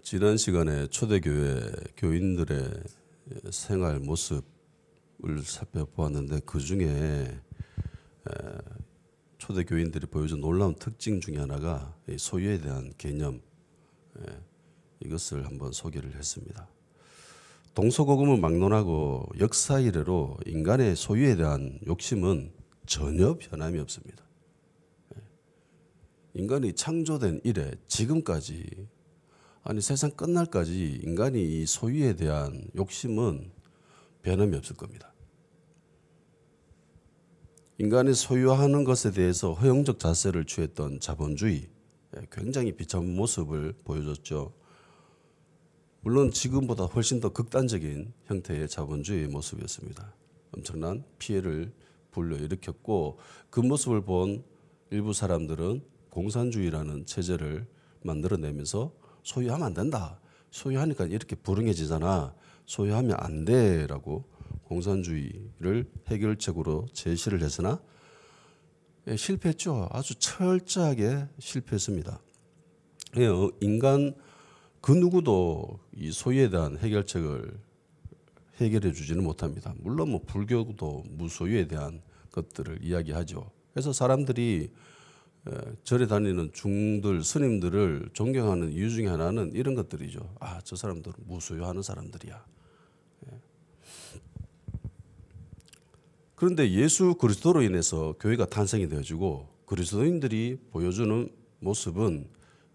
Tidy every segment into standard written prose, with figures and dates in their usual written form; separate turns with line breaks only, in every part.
지난 시간에 초대교회 교인들의 생활 모습을 살펴보았는데 그 중에 초대교인들이 보여준 놀라운 특징 중에 하나가 소유에 대한 개념, 이것을 한번 소개를 했습니다. 동서고금을 막론하고 역사 이래로 인간의 소유에 대한 욕심은 전혀 변함이 없습니다. 인간이 창조된 이래 지금까지, 아니 세상 끝날까지 인간이 이 소유에 대한 욕심은 변함이 없을 겁니다. 인간이 소유하는 것에 대해서 허용적 자세를 취했던 자본주의, 굉장히 비참한 모습을 보여줬죠. 물론 지금보다 훨씬 더 극단적인 형태의 자본주의 모습이었습니다. 엄청난 피해를 불러일으켰고 그 모습을 본 일부 사람들은 공산주의라는 체제를 만들어내면서 소유하면 안 된다. 소유하니까 이렇게 불행해지잖아. 소유하면 안 돼라고 공산주의를 해결책으로 제시를 했으나 실패했죠. 아주 철저하게 실패했습니다. 인간 그 누구도 이 소유에 대한 해결책을 해결해 주지는 못합니다. 물론 뭐 불교도 무소유에 대한 것들을 이야기하죠. 그래서 사람들이 절에 다니는 중들, 스님들을 존경하는 이유 중에 하나는 이런 것들이죠. 아, 저 사람들은 무소유하는 사람들이야. 그런데 예수 그리스도로 인해서 교회가 탄생이 되어지고 그리스도인들이 보여주는 모습은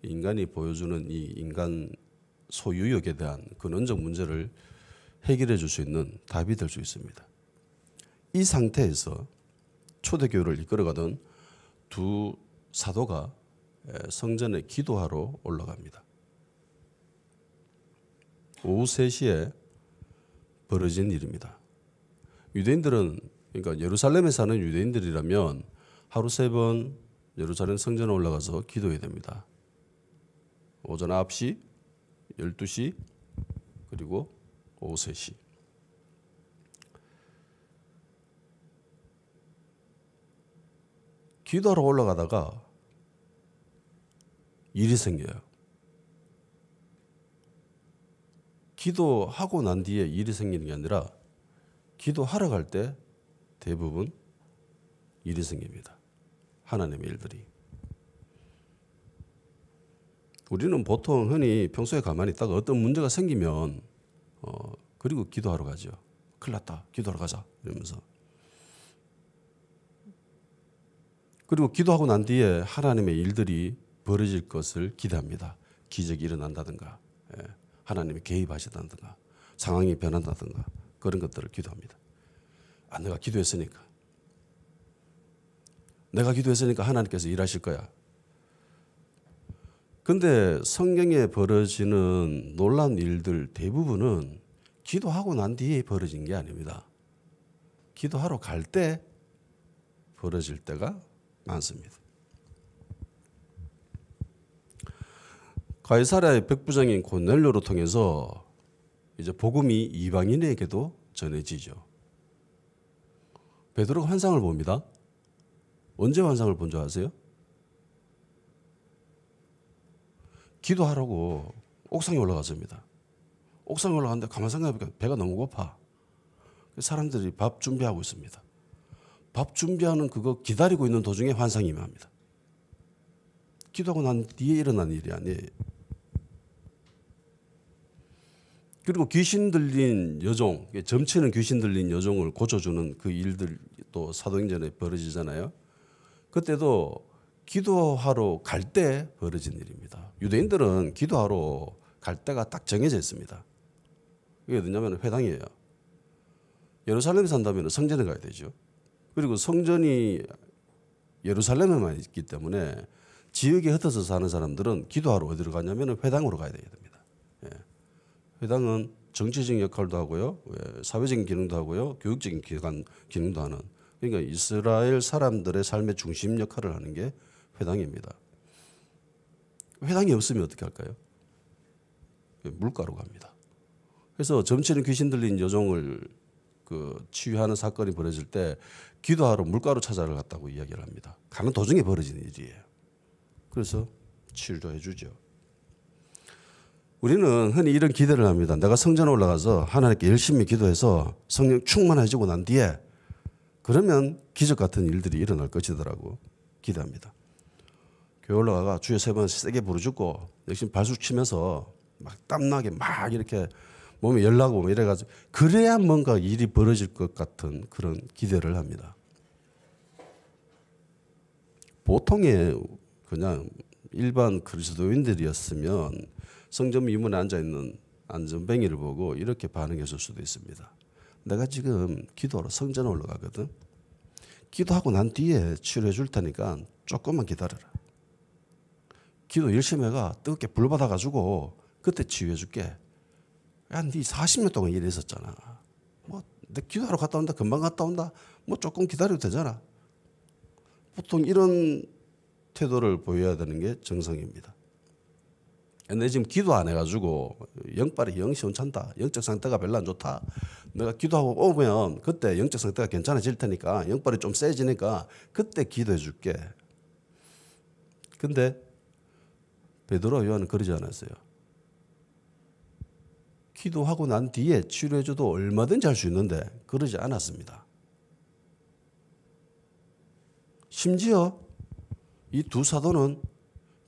인간이 보여주는 이 인간 소유욕에 대한 근원적 문제를 해결해 줄 수 있는 답이 될 수 있습니다. 이 상태에서 초대교회를 이끌어가던 두 사도가 성전에 기도하러 올라갑니다. 오후 3시에 벌어진 일입니다. 유대인들은, 그러니까 예루살렘에 사는 유대인들이라면 하루 3번 예루살렘 성전에 올라가서 기도해야 됩니다. 오전 9시, 12시, 그리고 오후 3시. 기도하러 올라가다가 일이 생겨요. 기도하고 난 뒤에 일이 생기는 게 아니라 기도하러 갈 때 대부분 일이 생깁니다. 하나님의 일들이. 우리는 보통 흔히 평소에 가만히 있다가 어떤 문제가 생기면 그리고 기도하러 가죠. 큰일 났다. 기도하러 가자. 이러면서. 그리고 기도하고 난 뒤에 하나님의 일들이 벌어질 것을 기대합니다. 기적이 일어난다든가, 하나님이 개입하시다든가, 상황이 변한다든가 그런 것들을 기도합니다. 아, 내가 기도했으니까 하나님께서 일하실 거야. 근데 성경에 벌어지는 놀라운 일들 대부분은 기도하고 난 뒤에 벌어진 게 아닙니다. 기도하러 갈 때 벌어질 때가 많습니다. 가이사랴의 백부장인 고넬료를 통해서 이제 복음이 이방인에게도 전해지죠. 베드로가 환상을 봅니다. 언제 환상을 본 줄 아세요? 기도하라고 옥상에 올라갔습니다. 옥상에 올라갔는데 가만 생각해보니까 배가 너무 고파. 사람들이 밥 준비하고 있습니다. 밥 준비하는 그거 기다리고 있는 도중에 환상이 임합니다. 기도하고 난 뒤에 일어난 일이 아니에요. 그리고 귀신 들린 여종, 점치는 귀신 들린 여종을 고쳐주는 그 일들 또 사도행전에 벌어지잖아요. 그때도 기도하러 갈 때 벌어진 일입니다. 유대인들은 기도하러 갈 때가 딱 정해져 있습니다. 이게 어디냐면 회당이에요. 예루살렘에 산다면 성전에 가야 되죠. 그리고 성전이 예루살렘에만 있기 때문에 지역에 흩어져 사는 사람들은 기도하러 어디로 가냐면 회당으로 가야 됩니다. 회당은 정치적인 역할도 하고요, 사회적인 기능도 하고요, 교육적인 기능도 하는, 그러니까 이스라엘 사람들의 삶의 중심 역할을 하는 게 회당입니다. 회당이 없으면 어떻게 할까요? 물가로 갑니다. 그래서 점치는 귀신 들린 여종을 치유하는 사건이 벌어질 때 기도하러 물가로 찾아를 갔다고 이야기를 합니다. 가는 도중에 벌어지는 일이에요. 그래서 치료해 주죠. 우리는 흔히 이런 기대를 합니다. 내가 성전에 올라가서 하나님께 열심히 기도해서 성령 충만해지고 난 뒤에 그러면 기적 같은 일들이 일어날 것이더라고 기대합니다. 교회 올라가가 주여 세 번 세게 부르짖고 열심히 발수 치면서 막 땀나게 막 이렇게 몸에 열나고 이래가지고 그래야 뭔가 일이 벌어질 것 같은 그런 기대를 합니다. 보통의 그냥 일반 그리스도인들이었으면 성전 미문에 앉아있는 안전뱅이를 보고 이렇게 반응했을 수도 있습니다. 내가 지금 기도하러 성전에 올라가거든. 기도하고 난 뒤에 치료해 줄 테니까 조금만 기다려라. 기도 열심히 해가 뜨겁게 불 받아가지고 그때 치유해 줄게. 야, 네 40년 동안 일했었잖아. 뭐, 내 기도하러 갔다 온다, 금방 갔다 온다. 뭐 조금 기다려도 되잖아. 보통 이런 태도를 보여야 되는 게 정상입니다. 내 지금 기도 안 해가지고 영빨이 영 시원찮다. 영적 상태가 별로 안 좋다. 내가 기도하고 오면 그때 영적 상태가 괜찮아질 테니까 영빨이 좀 세지니까 그때 기도해 줄게. 근데 베드로와 요한은 그러지 않았어요. 기도하고 난 뒤에 치료해줘도 얼마든지 할 수 있는데 그러지 않았습니다. 심지어 이 두 사도는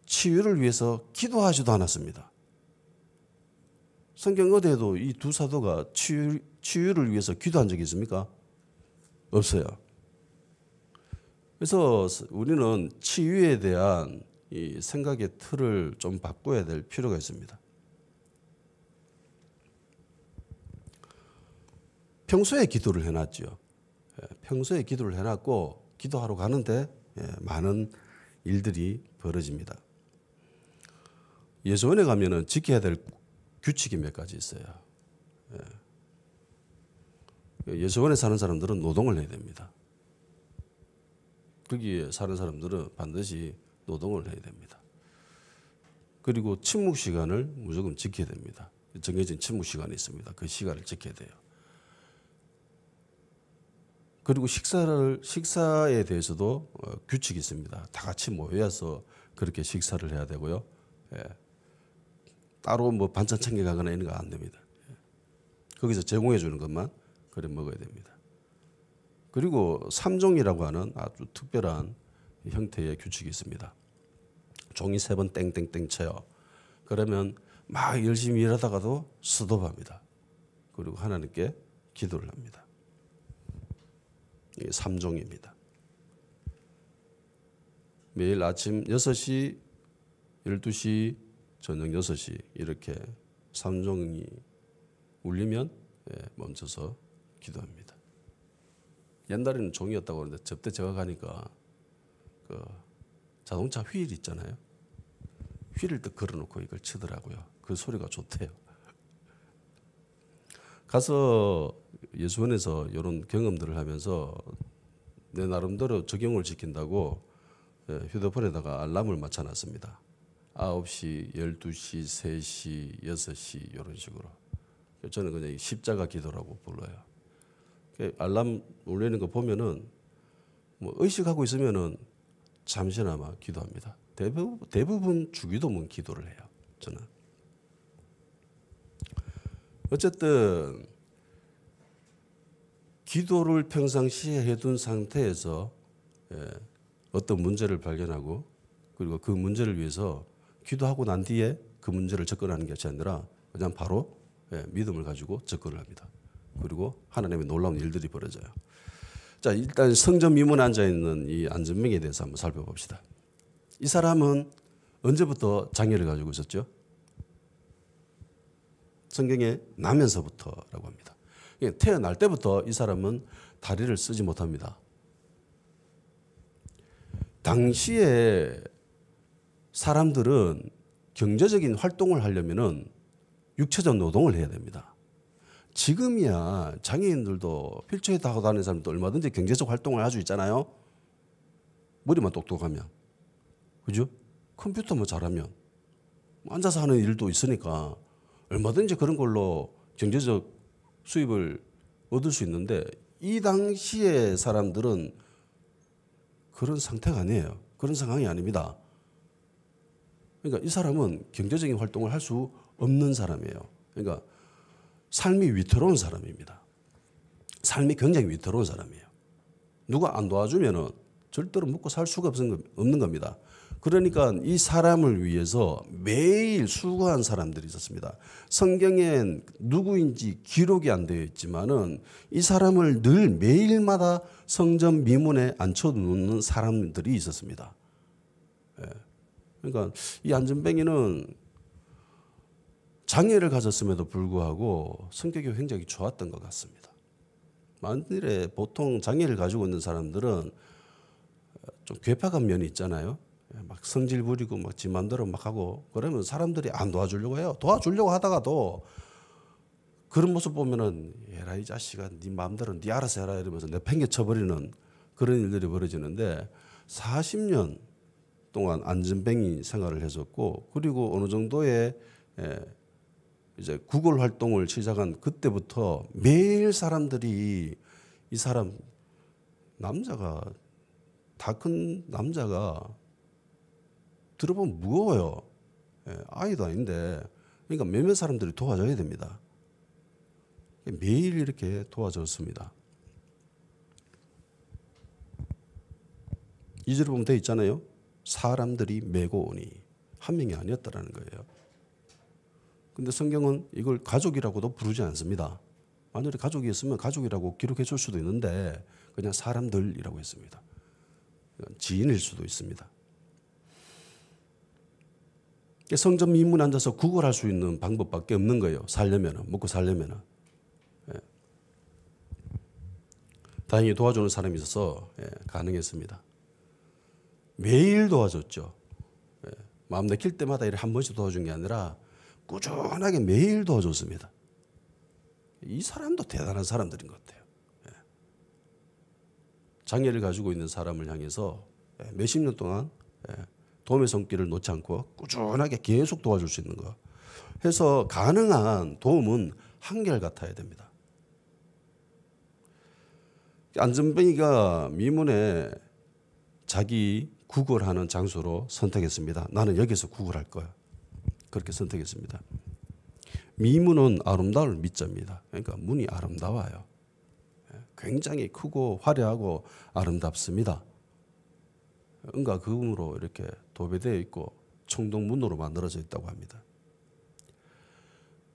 치유를 위해서 기도하지도 않았습니다. 성경 어디에도 이 두 사도가 치유를 위해서 기도한 적이 있습니까? 없어요. 그래서 우리는 치유에 대한 이 생각의 틀을 좀 바꿔야 될 필요가 있습니다. 평소에 기도를 해놨죠. 평소에 기도를 해놨고 기도하러 가는데 많은 일들이 벌어집니다. 예수원에 가면은 지켜야 될 규칙이 몇 가지 있어요. 예수원에 사는 사람들은 노동을 해야 됩니다. 거기에 사는 사람들은 반드시 노동을 해야 됩니다. 그리고 침묵 시간을 무조건 지켜야 됩니다. 정해진 침묵 시간이 있습니다. 그 시간을 지켜야 돼요. 그리고 식사에 대해서도 규칙이 있습니다. 다 같이 모여서 그렇게 식사를 해야 되고요. 따로 뭐 반찬 챙겨가거나 이런 거 안 됩니다. 거기서 제공해 주는 것만 그래 먹어야 됩니다. 그리고 삼종이라고 하는 아주 특별한 형태의 규칙이 있습니다. 종이 3번 땡땡땡 쳐요. 그러면 막 열심히 일하다가도 스톱합니다. 그리고 하나님께 기도를 합니다. 이게 삼종입니다. 매일 아침 6시, 12시, 저녁 6시 이렇게 삼종이 울리면 멈춰서 기도합니다. 옛날에는 종이었다고 하는데 저때 제가 가니까 그 자동차 휠 있잖아요. 휠을 딱 걸어놓고 이걸 치더라고요. 그 소리가 좋대요. 가서 예수원에서 이런 경험들을 하면서 내 나름대로 적용을 지킨다고 휴대폰에다가 알람을 맞춰놨습니다. 9시, 12시, 3시, 6시 이런 식으로. 저는 그냥 십자가 기도라고 불러요. 알람 울리는 거 보면은 뭐 의식하고 있으면은 잠시나마 기도합니다. 대부분 주기도문 기도를 해요. 저는. 어쨌든 기도를 평상시에 해둔 상태에서 어떤 문제를 발견하고 그리고 그 문제를 위해서 기도하고 난 뒤에 그 문제를 접근하는 것이 아니라 그냥 바로 믿음을 가지고 접근을 합니다. 그리고 하나님의 놀라운 일들이 벌어져요. 자, 일단 성전 미문에 앉아있는 이 안전병에 대해서 한번 살펴봅시다. 이 사람은 언제부터 장애를 가지고 있었죠? 성경에 나면서부터라고 합니다. 태어날 때부터 이 사람은 다리를 쓰지 못합니다. 당시에 사람들은 경제적인 활동을 하려면은 육체적 노동을 해야 됩니다. 지금이야 장애인들도 휠체어 타고 다니는 사람도 얼마든지 경제적 활동을 할 수 있잖아요. 머리만 똑똑하면. 그죠? 컴퓨터만 잘하면. 앉아서 하는 일도 있으니까 얼마든지 그런 걸로 경제적 수입을 얻을 수 있는데 이 당시의 사람들은 그런 상태가 아니에요. 그런 상황이 아닙니다. 그러니까 이 사람은 경제적인 활동을 할 수 없는 사람이에요. 그러니까 삶이 위태로운 사람입니다. 삶이 굉장히 위태로운 사람이에요. 누가 안 도와주면은 절대로 먹고 살 수가 없는 겁니다. 그러니까 이 사람을 위해서 매일 수고한 사람들이 있었습니다. 성경엔 누구인지 기록이 안 되어 있지만은 이 사람을 늘 매일마다 성전 미문에 앉혀놓는 사람들이 있었습니다. 예. 그러니까 이 안전뱅이는 장애를 가졌음에도 불구하고 성격이 굉장히 좋았던 것 같습니다. 만일에 보통 장애를 가지고 있는 사람들은 좀 괴팍한 면이 있잖아요. 막 성질 부리고 막 지 맘대로 막 하고 그러면 사람들이 안 도와주려고 해요. 도와주려고 하다가도 그런 모습 보면은 에라 이 자식아 네 맘대로 네 알아서 해라 이러면서 내팽개 쳐버리는 그런 일들이 벌어지는데 40년 동안 안전뱅이 생활을 했었고 그리고 어느 정도의 이제 구걸 활동을 시작한 그때부터 매일 사람들이 이 사람 남자가 다 큰 남자가 들어보면 무거워요. 아이도 아닌데 그러니까 몇몇 사람들이 도와줘야 됩니다. 매일 이렇게 도와줬습니다. 2절에 보면 되어 있잖아요. 사람들이 메고 오니 한 명이 아니었다라는 거예요. 근데 성경은 이걸 가족이라고도 부르지 않습니다. 만약에 가족이었으면 가족이라고 기록해 줄 수도 있는데 그냥 사람들이라고 했습니다. 지인일 수도 있습니다. 성전 미문에 앉아서 구걸할 수 있는 방법밖에 없는 거예요. 살려면 먹고 살려면. 다행히 도와주는 사람이 있어서 가능했습니다. 매일 도와줬죠. 마음 내킬 때마다 이렇게 한 번씩 도와준 게 아니라 꾸준하게 매일 도와줬습니다. 이 사람도 대단한 사람들인 것 같아요. 장애를 가지고 있는 사람을 향해서 몇십 년 동안 도움의 손길을 놓지 않고 꾸준하게 계속 도와줄 수 있는 거. 해서 가능한 도움은 한결같아야 됩니다. 안전뱅이가 미문에 자기 구걸하는 장소로 선택했습니다. 나는 여기서 구걸할 거야. 그렇게 선택했습니다. 미문은 아름다울 미자입니다. 그러니까 문이 아름다워요. 굉장히 크고 화려하고 아름답습니다. 은과 금으로 이렇게 도배되어 있고 청동문으로 만들어져 있다고 합니다.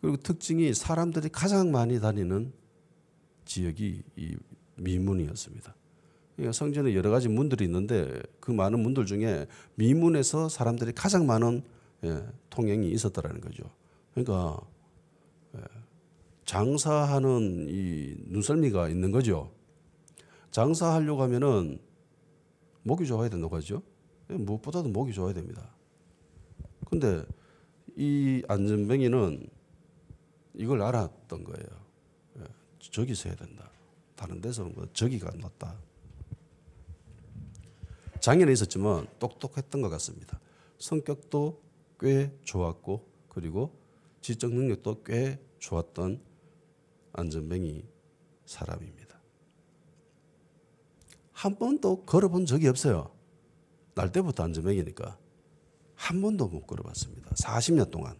그리고 특징이 사람들이 가장 많이 다니는 지역이 이 미문이었습니다. 그러니까 성전에 여러 가지 문들이 있는데 그 많은 문들 중에 미문에서 사람들이 가장 많은 통행이 있었다라는 거죠. 그러니까 장사하는 이 눈썰미가 있는 거죠. 장사하려고 하면은 목이 좋아야 된다고 하죠. 무엇보다도 목이 좋아야 됩니다. 근데 이 안전뱅이는 이걸 알았던 거예요. 저기서 해야 된다. 다른 데서는 뭐 저기가 낫다. 장애는 있었지만 똑똑했던 것 같습니다. 성격도 꽤 좋았고 그리고 지적 능력도 꽤 좋았던 안전뱅이 사람입니다. 한 번도 걸어본 적이 없어요. 날 때부터 안전뱅이니까 한 번도 못 걸어봤습니다. 40년 동안.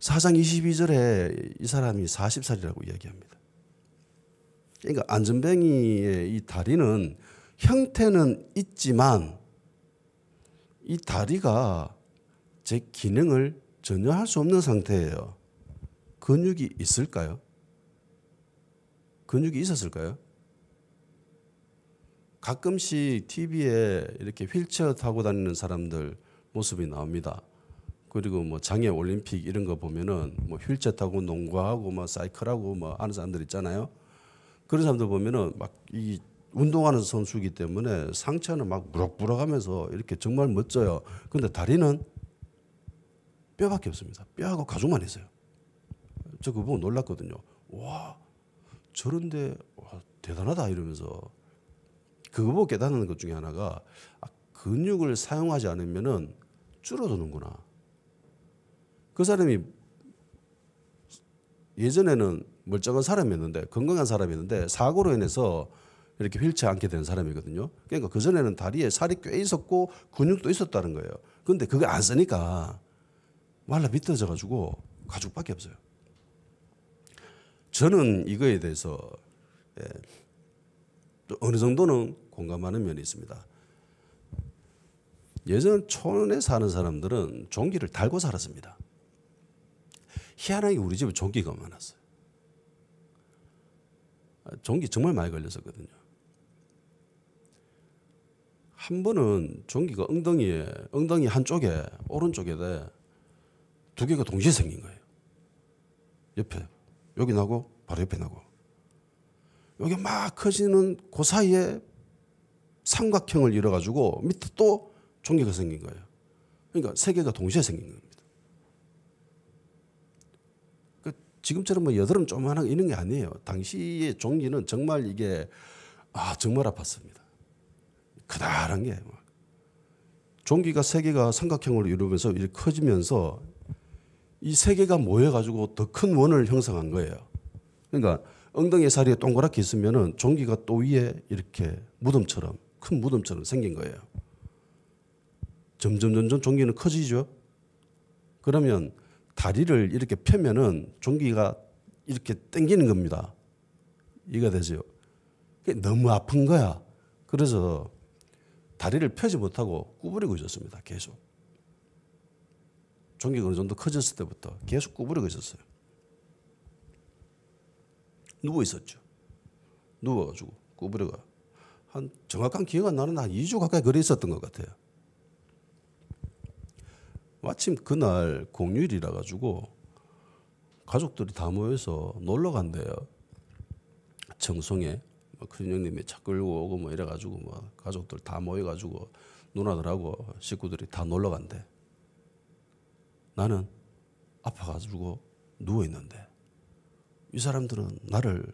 4장 22절에 이 사람이 40살이라고 이야기합니다. 그러니까 안전뱅이의 이 다리는 형태는 있지만 이 다리가 제 기능을 전혀 할 수 없는 상태예요. 근육이 있을까요? 근육이 있었을까요? 가끔씩 TV에 이렇게 휠체어 타고 다니는 사람들 모습이 나옵니다. 그리고 뭐 장애 올림픽 이런 거 보면은 뭐 휠체어 타고 농구하고 뭐 사이클하고 뭐 하는 사람들 있잖아요. 그런 사람들 보면은 막 이 운동하는 선수이기 때문에 상체는 막 무럭무럭하면서 이렇게 정말 멋져요. 근데 다리는 뼈밖에 없습니다. 뼈하고 가죽만 있어요. 저 그거 보고 놀랐거든요. 와, 저런데 와, 대단하다 이러면서 그거 보고 깨닫는 것 중에 하나가 근육을 사용하지 않으면은 줄어드는구나. 그 사람이 예전에는 멀쩡한 사람이었는데 건강한 사람이었는데 사고로 인해서 이렇게 휠체어 앉게 된 사람이거든요. 그러니까 그전에는 다리에 살이 꽤 있었고 근육도 있었다는 거예요. 그런데 그거 안 쓰니까 말라 비틀어져 가지고 가죽밖에 없어요. 저는 이거에 대해서 어느 정도는 공감하는 면이 있습니다. 예전 촌에 사는 사람들은 종기를 달고 살았습니다. 희한하게 우리 집에 종기가 많았어요. 종기 정말 많이 걸렸었거든요. 한 번은 종기가 엉덩이 한쪽에 오른쪽에 두 개가 동시에 생긴 거예요. 옆에 여기 나고 바로 옆에 나고 여기 막 커지는 그 사이에 삼각형을 이뤄가지고 밑에 또 종기가 생긴 거예요. 그러니까 세 개가 동시에 생긴 겁니다. 지금처럼 뭐 여드름 조그만한 이런 게 아니에요. 당시의 종기는 정말 이게 정말 아팠습니다. 크다란 게 종기가 세 개가 삼각형으로 이루면서 이렇게 커지면서 이 세 개가 모여가지고 더 큰 원을 형성한 거예요. 그러니까 엉덩이 살이 동그랗게 있으면은 종기가 또 위에 이렇게 무덤처럼 큰 무덤처럼 생긴 거예요. 점점 종기는 커지죠. 그러면 다리를 이렇게 펴면은 종기가 이렇게 당기는 겁니다. 이해가 되죠? 너무 아픈 거야. 그래서 다리를 펴지 못하고 구부리고 있었습니다. 계속. 종기가 어느 정도 커졌을 때부터 계속 구부리고 있었어요. 누워 있었죠. 누워가지고 구부려가 한 정확한 기억 안 나는 한 2주 가까이 그래 있었던 것 같아요. 마침 그날 공휴일이라 가지고 가족들이 다 모여서 놀러 간대요. 청송에 큰 형님이 차 끌고 오고 뭐 이래 가지고 뭐 가족들 다 모여 가지고 누나들하고 식구들이 다 놀러 간대. 나는 아파 가지고 누워 있는데 이 사람들은 나를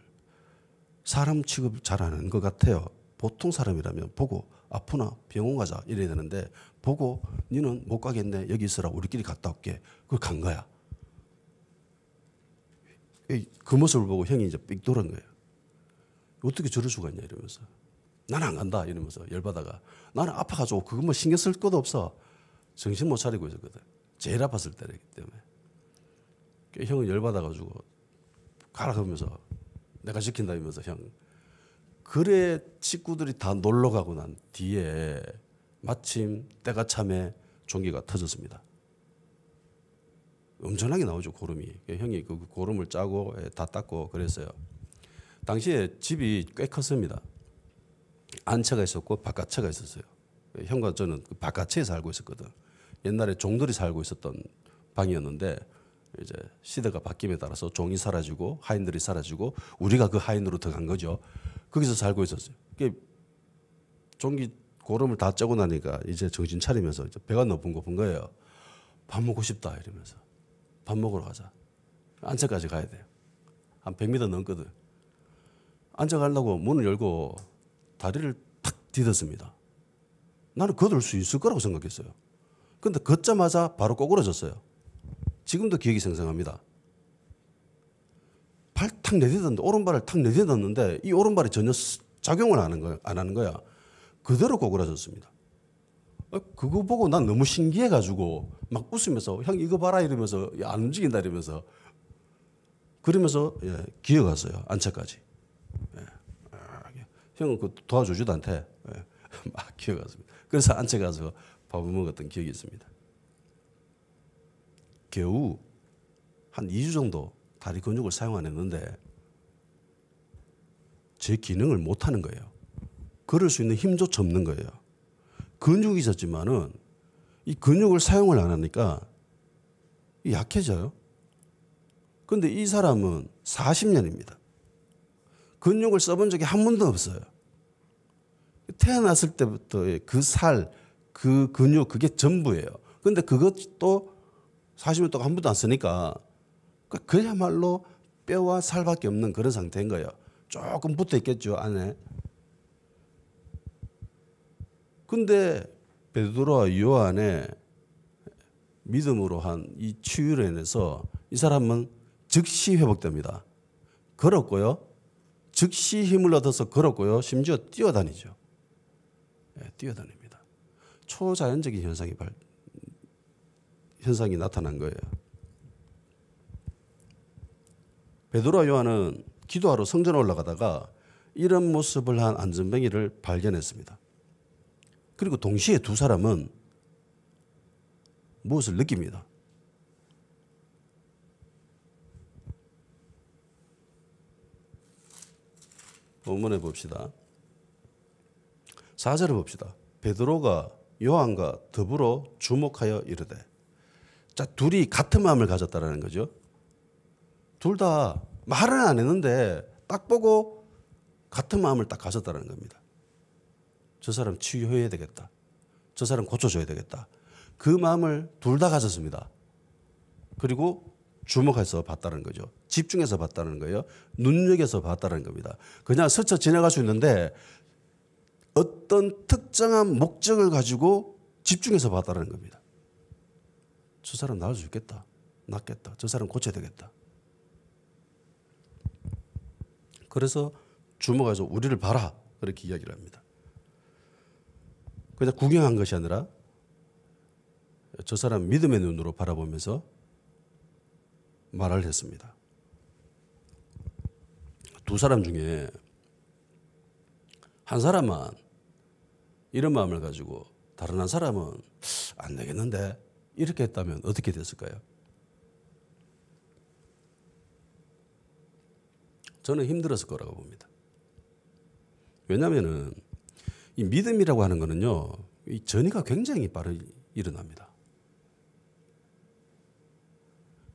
사람 취급 잘 안 하는 것 같아요. 보통 사람이라면 보고 아프나 병원 가자 이래야 되는데 보고 니는 못 가겠네 여기 있으라 우리끼리 갔다 올게. 그걸 간 거야. 그 모습을 보고 형이 이제 삑 돌은 거예요. 어떻게 저럴 수가 있냐 이러면서 나는 안 간다 이러면서 열받아가 나는 아파가지고 그거 뭐 신경 쓸 것도 없어. 정신 못 차리고 있었거든. 제일 아팠을 때이기 때문에. 형은 열받아가지고 가라 그러면서 내가 시킨다 이러면서 형. 그래 식구들이 다 놀러 가고 난 뒤에 마침 때가 참에 종기가 터졌습니다. 엄청나게 나오죠 고름이. 형이 그 고름을 짜고 다 닦고 그랬어요. 당시에 집이 꽤 컸습니다. 안채가 있었고 바깥채가 있었어요. 형과 저는 그 바깥채에 살고 있었거든. 옛날에 종들이 살고 있었던 방이었는데 이제 시대가 바뀜에 따라서 종이 사라지고 하인들이 사라지고 우리가 그 하인으로 들어간 거죠. 거기서 살고 있었어요. 종기 고름을 다 짜고 나니까 이제 정신 차리면서 이제 배가 너무 고픈 거예요. 밥 먹고 싶다 이러면서 밥 먹으러 가자. 안채까지 가야 돼요. 한 100m 넘거든. 앉아가려고 문을 열고 다리를 탁 디뎠습니다. 나는 걷을 수 있을 거라고 생각했어요. 근데 걷자마자 바로 꼬꾸라졌어요. 지금도 기억이 생생합니다. 발 탁 내딛었는데 오른발을 탁 내딛었는데 이 오른발이 전혀 작용을 안 하는 거야. 그대로 꼬꾸라졌습니다. 그거 보고 난 너무 신기해가지고 막 웃으면서 형 이거 봐라 이러면서 안 움직인다 이러면서 그러면서 기어갔어요. 안채까지. 형은 그 도와주지도 않대. 막 기어갔습니다. 그래서 안채 가서 밥을 먹었던 기억이 있습니다. 겨우 한 2주 정도 다리 근육을 사용 안 했는데 제 기능을 못 하는 거예요. 걸을 수 있는 힘조차 없는 거예요. 근육이 있었지만은 이 근육을 사용을 안 하니까 약해져요. 근데 이 사람은 40년입니다. 근육을 써본 적이 한 번도 없어요. 태어났을 때부터의 그 살, 그 근육, 그게 전부예요. 근데 그것도 40년 동안 한 번도 안 쓰니까 그야말로 뼈와 살밖에 없는 그런 상태인 거예요. 조금 붙어 있겠죠, 안에. 근데 베드로와 요한의 믿음으로 한 이 치유로 인해서 이 사람은 즉시 회복됩니다. 걸었고요. 즉시 힘을 얻어서 걸었고요. 심지어 뛰어다니죠. 뛰어다닙니다. 초자연적인 현상이 현상이 나타난 거예요. 베드로와 요한은 기도하러 성전에 올라가다가 이런 모습을 한 안전뱅이를 발견했습니다. 그리고 동시에 두 사람은 무엇을 느낍니다. 본문에 봅시다. 4절을 봅시다. 베드로가 요한과 더불어 주목하여 이르되. 자, 둘이 같은 마음을 가졌다라는 거죠. 둘 다 말은 안 했는데 딱 보고 같은 마음을 딱 가졌다는 겁니다. 저 사람 치유해야 되겠다. 저 사람 고쳐줘야 되겠다. 그 마음을 둘 다 가졌습니다. 그리고 주목해서 봤다는 거죠. 집중해서 봤다는 거예요. 눈여겨서 봤다는 겁니다. 그냥 스쳐 지나갈 수 있는데 어떤 특정한 목적을 가지고 집중해서 봤다는 겁니다. 저 사람 나을 수 있겠다. 낫겠다. 저 사람 고쳐야 되겠다. 그래서 주목해서 우리를 봐라. 그렇게 이야기를 합니다. 그냥 구경한 것이 아니라 저 사람 믿음의 눈으로 바라보면서 말을 했습니다. 두 사람 중에 한 사람만 이런 마음을 가지고 다른 한 사람은 안 되겠는데 이렇게 했다면 어떻게 됐을까요? 저는 힘들었을 거라고 봅니다. 왜냐하면 이 믿음이라고 하는 거는요, 이 전이가 굉장히 빠르게 일어납니다.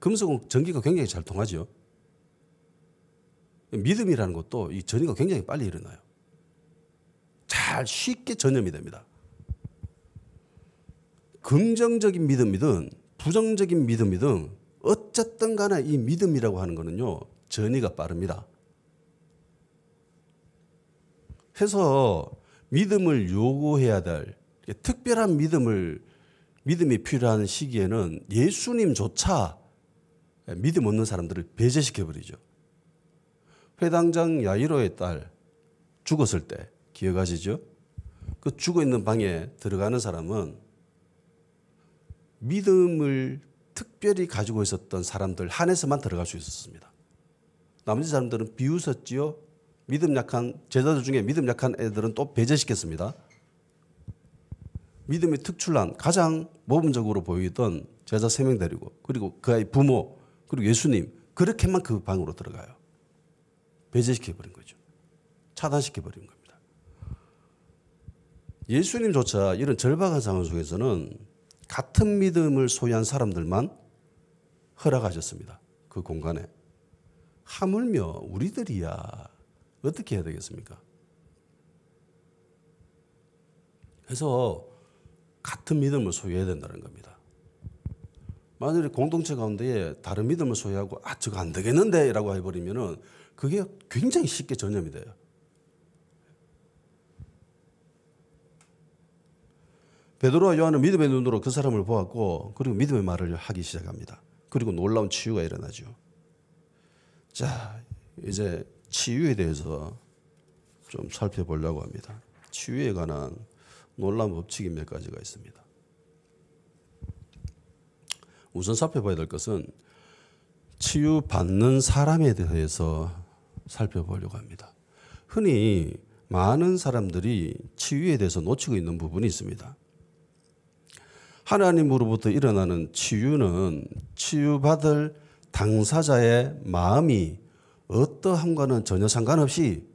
금속은 전기가 굉장히 잘 통하죠. 믿음이라는 것도 이 전이가 굉장히 빨리 일어나요. 잘 쉽게 전염이 됩니다. 긍정적인 믿음이든 부정적인 믿음이든 어쨌든 간에 이 믿음이라고 하는 거는요, 전이가 빠릅니다. 해서 믿음을 요구해야 될 특별한 믿음이 필요한 시기에는 예수님조차 믿음 없는 사람들을 배제시켜버리죠. 회당장 야이로의 딸 죽었을 때 기억하시죠? 그 죽어있는 방에 들어가는 사람은 믿음을 특별히 가지고 있었던 사람들 한해서만 들어갈 수 있었습니다. 나머지 사람들은 비웃었지요. 믿음 약한 제자들 중에 믿음 약한 애들은 또 배제시켰습니다. 믿음이 특출난 가장 모범적으로 보이던 제자 3명 데리고 그리고 그 아이 부모 그리고 예수님 그렇게만 그 방으로 들어가요. 배제시켜버린 거죠. 차단시켜버린 겁니다. 예수님조차 이런 절박한 상황 속에서는 같은 믿음을 소유한 사람들만 허락하셨습니다. 그 공간에. 하물며 우리들이야 어떻게 해야 되겠습니까? 그래서 같은 믿음을 소유해야 된다는 겁니다. 만약에 공동체 가운데에 다른 믿음을 소유하고 저거 안 되겠는데 라고 해버리면은 그게 굉장히 쉽게 전염이 돼요. 베드로와 요한은 믿음의 눈으로 그 사람을 보았고 그리고 믿음의 말을 하기 시작합니다. 그리고 놀라운 치유가 일어나죠. 자, 이제 치유에 대해서 좀 살펴보려고 합니다. 치유에 관한 놀라운 법칙이 몇 가지가 있습니다. 우선 살펴봐야 될 것은 치유받는 사람에 대해서 살펴보려고 합니다. 흔히 많은 사람들이 치유에 대해서 놓치고 있는 부분이 있습니다. 하나님으로부터 일어나는 치유는 치유받을 당사자의 마음이 어떠함과는 전혀 상관없이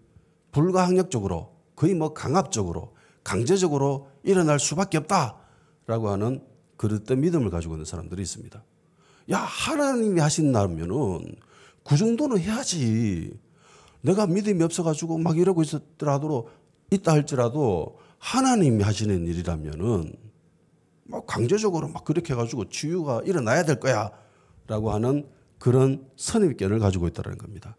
불가항력적으로 거의 강압적으로 강제적으로 일어날 수밖에 없다라고 하는 그릇된 믿음을 가지고 있는 사람들이 있습니다. 야, 하나님이 하신다면은 그 정도는 해야지. 내가 믿음이 없어가지고 막 이러고 있다 할지라도 하나님이 하시는 일이라면은 강제적으로 그렇게 해가지고 치유가 일어나야 될 거야 라고 하는 그런 선입견을 가지고 있다는 겁니다.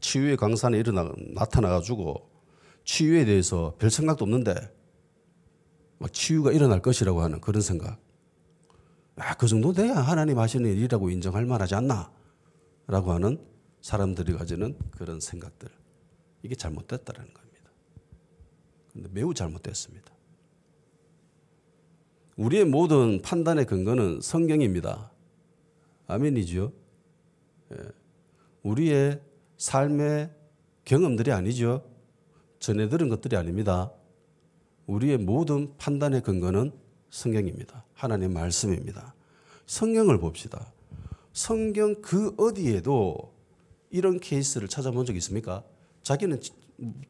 치유의 강산에 나타나가지고 치유에 대해서 별 생각도 없는데 치유가 일어날 것이라고 하는 그런 생각. 그 정도 돼야 하나님 하시는 일이라고 인정할 만하지 않나 라고 하는 사람들이 가지는 그런 생각들. 이게 잘못됐다는 겁니다. 근데 매우 잘못됐습니다. 우리의 모든 판단의 근거는 성경입니다. 아멘이죠. 우리의 삶의 경험들이 아니죠. 전해 들은 것들이 아닙니다. 우리의 모든 판단의 근거는 성경입니다. 하나님의 말씀입니다. 성경을 봅시다. 성경 그 어디에도 이런 케이스를 찾아본 적 있습니까? 자기는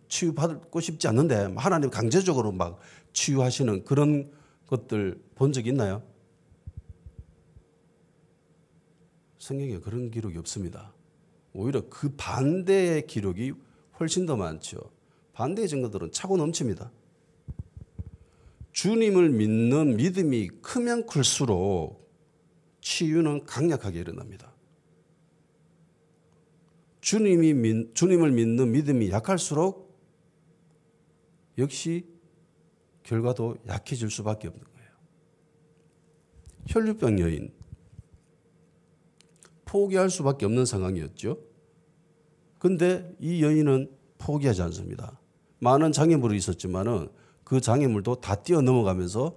치유받고 싶지 않는데 하나님 강제적으로 막 치유하시는 그런 것들 본 적 있나요? 성경에 그런 기록이 없습니다. 오히려 그 반대의 기록이 훨씬 더 많죠. 반대의 증거들은 차고 넘칩니다. 주님을 믿는 믿음이 크면 클수록 치유는 강력하게 일어납니다. 주님을 믿는 믿음이 약할수록 역시 결과도 약해질 수밖에 없는 거예요. 혈류병 여인 포기할 수밖에 없는 상황이었죠. 그런데 이 여인은 포기하지 않습니다. 많은 장애물이 있었지만은 그 장애물도 다 뛰어넘어가면서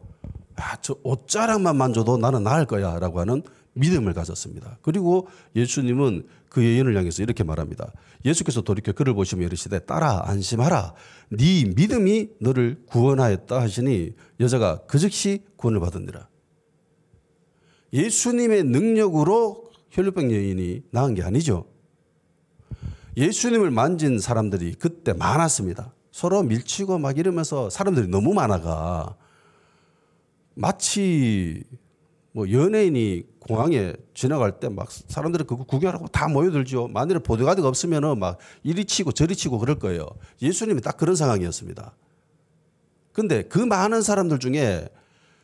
저 옷자락만 만져도 나는 나을 거야 라고 하는 믿음을 가졌습니다. 그리고 예수님은 그 여인을 향해서 이렇게 말합니다. 예수께서 돌이켜 그를 보시며 이르시되 딸아 안심하라 네 믿음이 너를 구원하였다 하시니 여자가 그 즉시 구원을 받으니라. 예수님의 능력으로 혈류병 여인이 나은 게 아니죠. 예수님을 만진 사람들이 그때 많았습니다. 서로 밀치고 막 이러면서 사람들이 너무 많아가 마치 뭐 연예인이 공항에 지나갈 때 막 사람들이 그거 구경하라고 다 모여들죠. 만일에 보디가드가 없으면은 막 이리 치고 저리 치고 그럴 거예요. 예수님이 딱 그런 상황이었습니다. 근데 그 많은 사람들 중에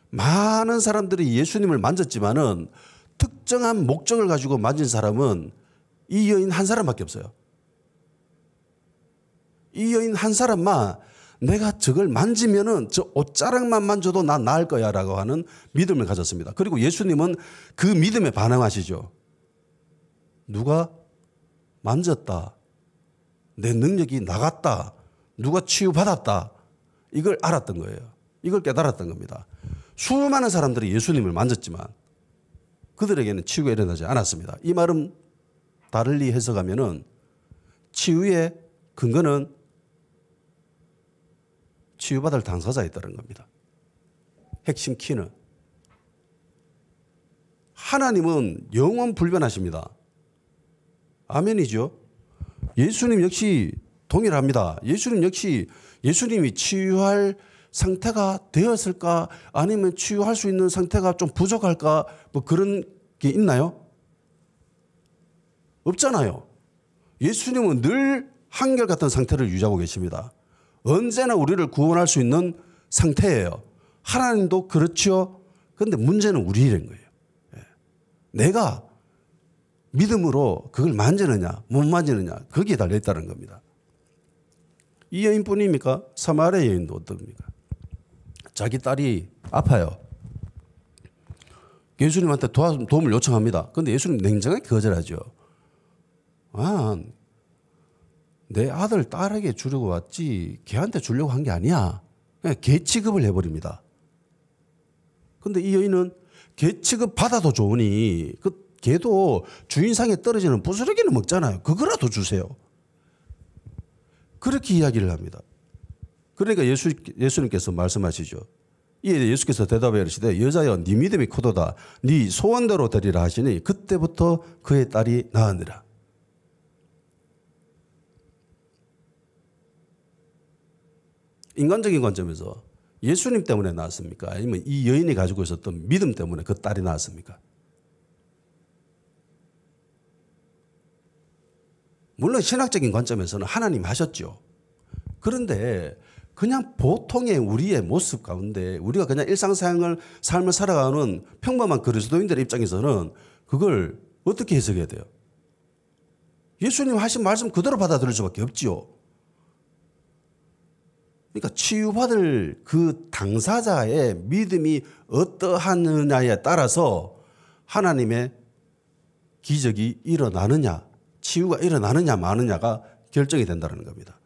많은 사람들이 예수님을 만졌지만은 특정한 목적을 가지고 만진 사람은 이 여인 한 사람밖에 없어요. 이 여인 한 사람만 내가 저걸 만지면은 저 옷자락만 만져도 난 나을 거야 라고 하는 믿음을 가졌습니다. 그리고 예수님은 그 믿음에 반응하시죠. 누가 만졌다. 내 능력이 나갔다. 누가 치유받았다. 이걸 알았던 거예요. 이걸 깨달았던 겁니다. 수많은 사람들이 예수님을 만졌지만 그들에게는 치유가 일어나지 않았습니다. 이 말은 다르게 해석하면은 치유의 근거는 치유받을 당사자에 있다는 겁니다. 핵심 키는 하나님은 영원 불변하십니다. 아멘이죠. 예수님 역시 동일합니다. 예수님 역시 예수님이 치유할 상태가 되었을까 아니면 치유할 수 있는 상태가 좀 부족할까 뭐 그런 게 있나요? 없잖아요. 예수님은 늘 한결같은 상태를 유지하고 계십니다. 언제나 우리를 구원할 수 있는 상태예요. 하나님도 그렇죠. 그런데 문제는 우리인 거예요. 내가 믿음으로 그걸 만지느냐 못 만지느냐 거기에 달려있다는 겁니다. 이 여인뿐입니까? 사마리아 여인도 어떻습니까? 자기 딸이 아파요. 예수님한테 도움을 요청합니다. 그런데 예수님 냉정하게 거절하죠. 내 아들 딸에게 주려고 왔지 걔한테 주려고 한 게 아니야. 그냥 걔 취급을 해버립니다. 그런데 이 여인은 걔 취급 받아도 좋으니 그 걔도 주인상에 떨어지는 부스러기는 먹잖아요. 그거라도 주세요. 그렇게 이야기를 합니다. 그러니까 예수님께서 말씀하시죠. 이에 예수께서 대답하여 이르시되 여자여 네 믿음이 크도다. 네 소원대로 되리라 하시니 그때부터 그의 딸이 나으니라. 인간적인 관점에서 예수님 때문에 나았습니까? 아니면 이 여인이 가지고 있었던 믿음 때문에 그 딸이 나았습니까? 물론 신학적인 관점에서는 하나님 하셨죠. 그런데 그냥 보통의 우리의 모습 가운데 우리가 그냥 삶을 살아가는 평범한 그리스도인들의 입장에서는 그걸 어떻게 해석해야 돼요? 예수님 하신 말씀 그대로 받아들일 수밖에 없지요. 그러니까 치유받을 그 당사자의 믿음이 어떠하느냐에 따라서 하나님의 기적이 일어나느냐, 치유가 일어나느냐 마느냐가 결정이 된다는 겁니다.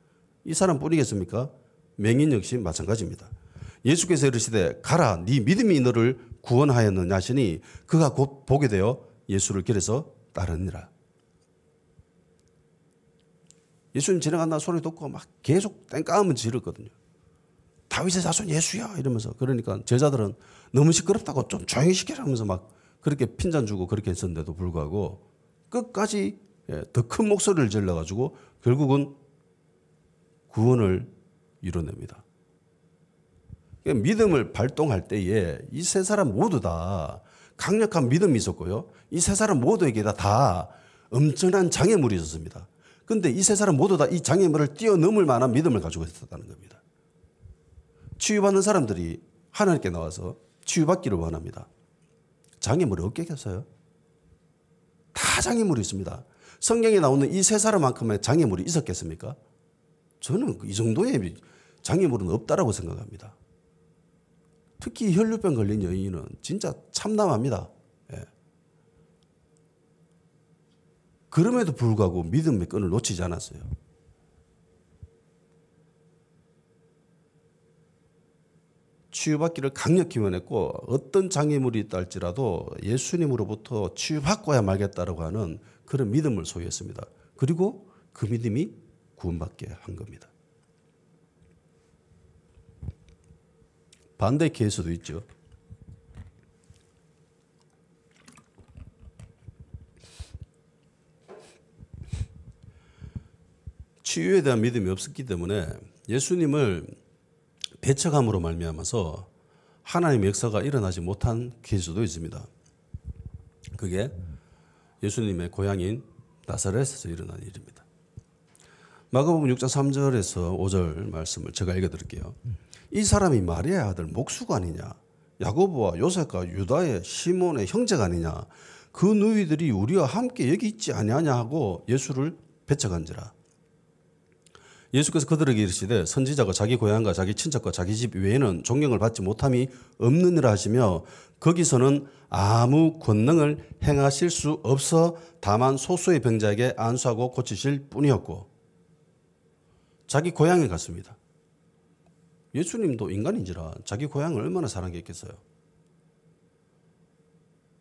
이 사람 뿐이겠습니까? 맹인 역시 마찬가지입니다. 예수께서 이르시되 가라 네 믿음이 너를 구원하였느냐 하시니 그가 곧 보게 되어 예수를 길에서 따르니라. 예수님 지나간다는 소리 듣고 막 계속 땡깡하면 지르거든요. 다윗의 자손 예수야 이러면서. 그러니까 제자들은 너무 시끄럽다고 좀 조용히 시키라 하면서 막 그렇게 핀잔 주고 그렇게 했었는데도 불구하고 끝까지 더 큰 목소리를 질러가지고 결국은 구원을 이뤄냅니다. 믿음을 발동할 때에 이 세 사람 모두 다 강력한 믿음이 있었고요. 이 세 사람 모두에게 다 엄청난 장애물이 있었습니다. 그런데 이 세 사람 모두 다 이 장애물을 뛰어넘을 만한 믿음을 가지고 있었다는 겁니다. 치유받는 사람들이 하나님께 나와서 치유받기를 원합니다. 장애물이 없겠어요? 다 장애물이 있습니다. 성경에 나오는 이 세 사람만큼의 장애물이 있었겠습니까? 저는 이 정도의 장애물은 없다라고 생각합니다. 특히 혈류병 걸린 여인은 진짜 참담합니다. 예. 그럼에도 불구하고 믿음의 끈을 놓치지 않았어요. 치유받기를 강력히 원했고 어떤 장애물이 있다 할지라도 예수님으로부터 치유받고야 말겠다라고 하는 그런 믿음을 소유했습니다. 그리고 그 믿음이 구원받게 한 겁니다. 반대 케이스도 있죠. 치유에 대한 믿음이 없었기 때문에 예수님을 배척함으로 말미암아서 하나님의 역사가 일어나지 못한 케이스도 있습니다. 그게 예수님의 고향인 나사렛에서 일어난 일입니다. 마가복음 6장 3절에서 5절 말씀을 제가 읽어드릴게요. 이 사람이 마리아의 아들 목수가 아니냐, 야고보와 요셉과 유다의 시몬의 형제가 아니냐, 그 누이들이 우리와 함께 여기 있지 아니하냐 하고 예수를 배척한지라. 예수께서 그들에게 이르시되 선지자가 자기 고향과 자기 친척과 자기 집 외에는 존경을 받지 못함이 없느니라 하시며 거기서는 아무 권능을 행하실 수 없어 다만 소수의 병자에게 안수하고 고치실 뿐이었고. 자기 고향에 갔습니다. 예수님도 인간인지라 자기 고향을 얼마나 사랑했겠어요.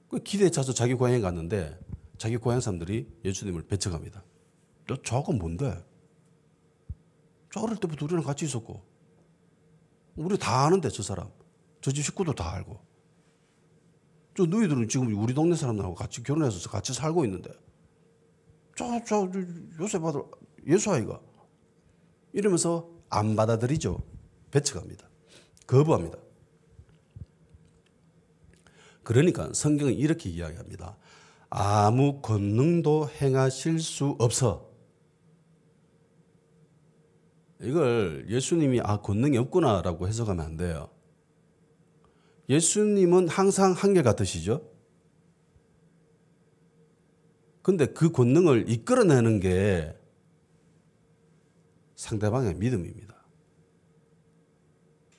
그 기대에 차서 자기 고향에 갔는데 자기 고향 사람들이 예수님을 배척합니다. 저거 뭔데? 저 어릴 때부터 우리랑 같이 있었고 우리 다 아는데 저 사람. 저 집 식구도 다 알고. 저 너희들은 지금 우리 동네 사람들하고 같이 결혼해서 같이 살고 있는데 저 요셉 아들 예수 아이가 이러면서 안 받아들이죠. 배척합니다. 거부합니다. 그러니까 성경은 이렇게 이야기합니다. 아무 권능도 행하실 수 없어. 이걸 예수님이 권능이 없구나라고 해석하면 안 돼요. 예수님은 항상 한결같으시죠. 근데 그 권능을 이끌어내는 게 상대방의 믿음입니다.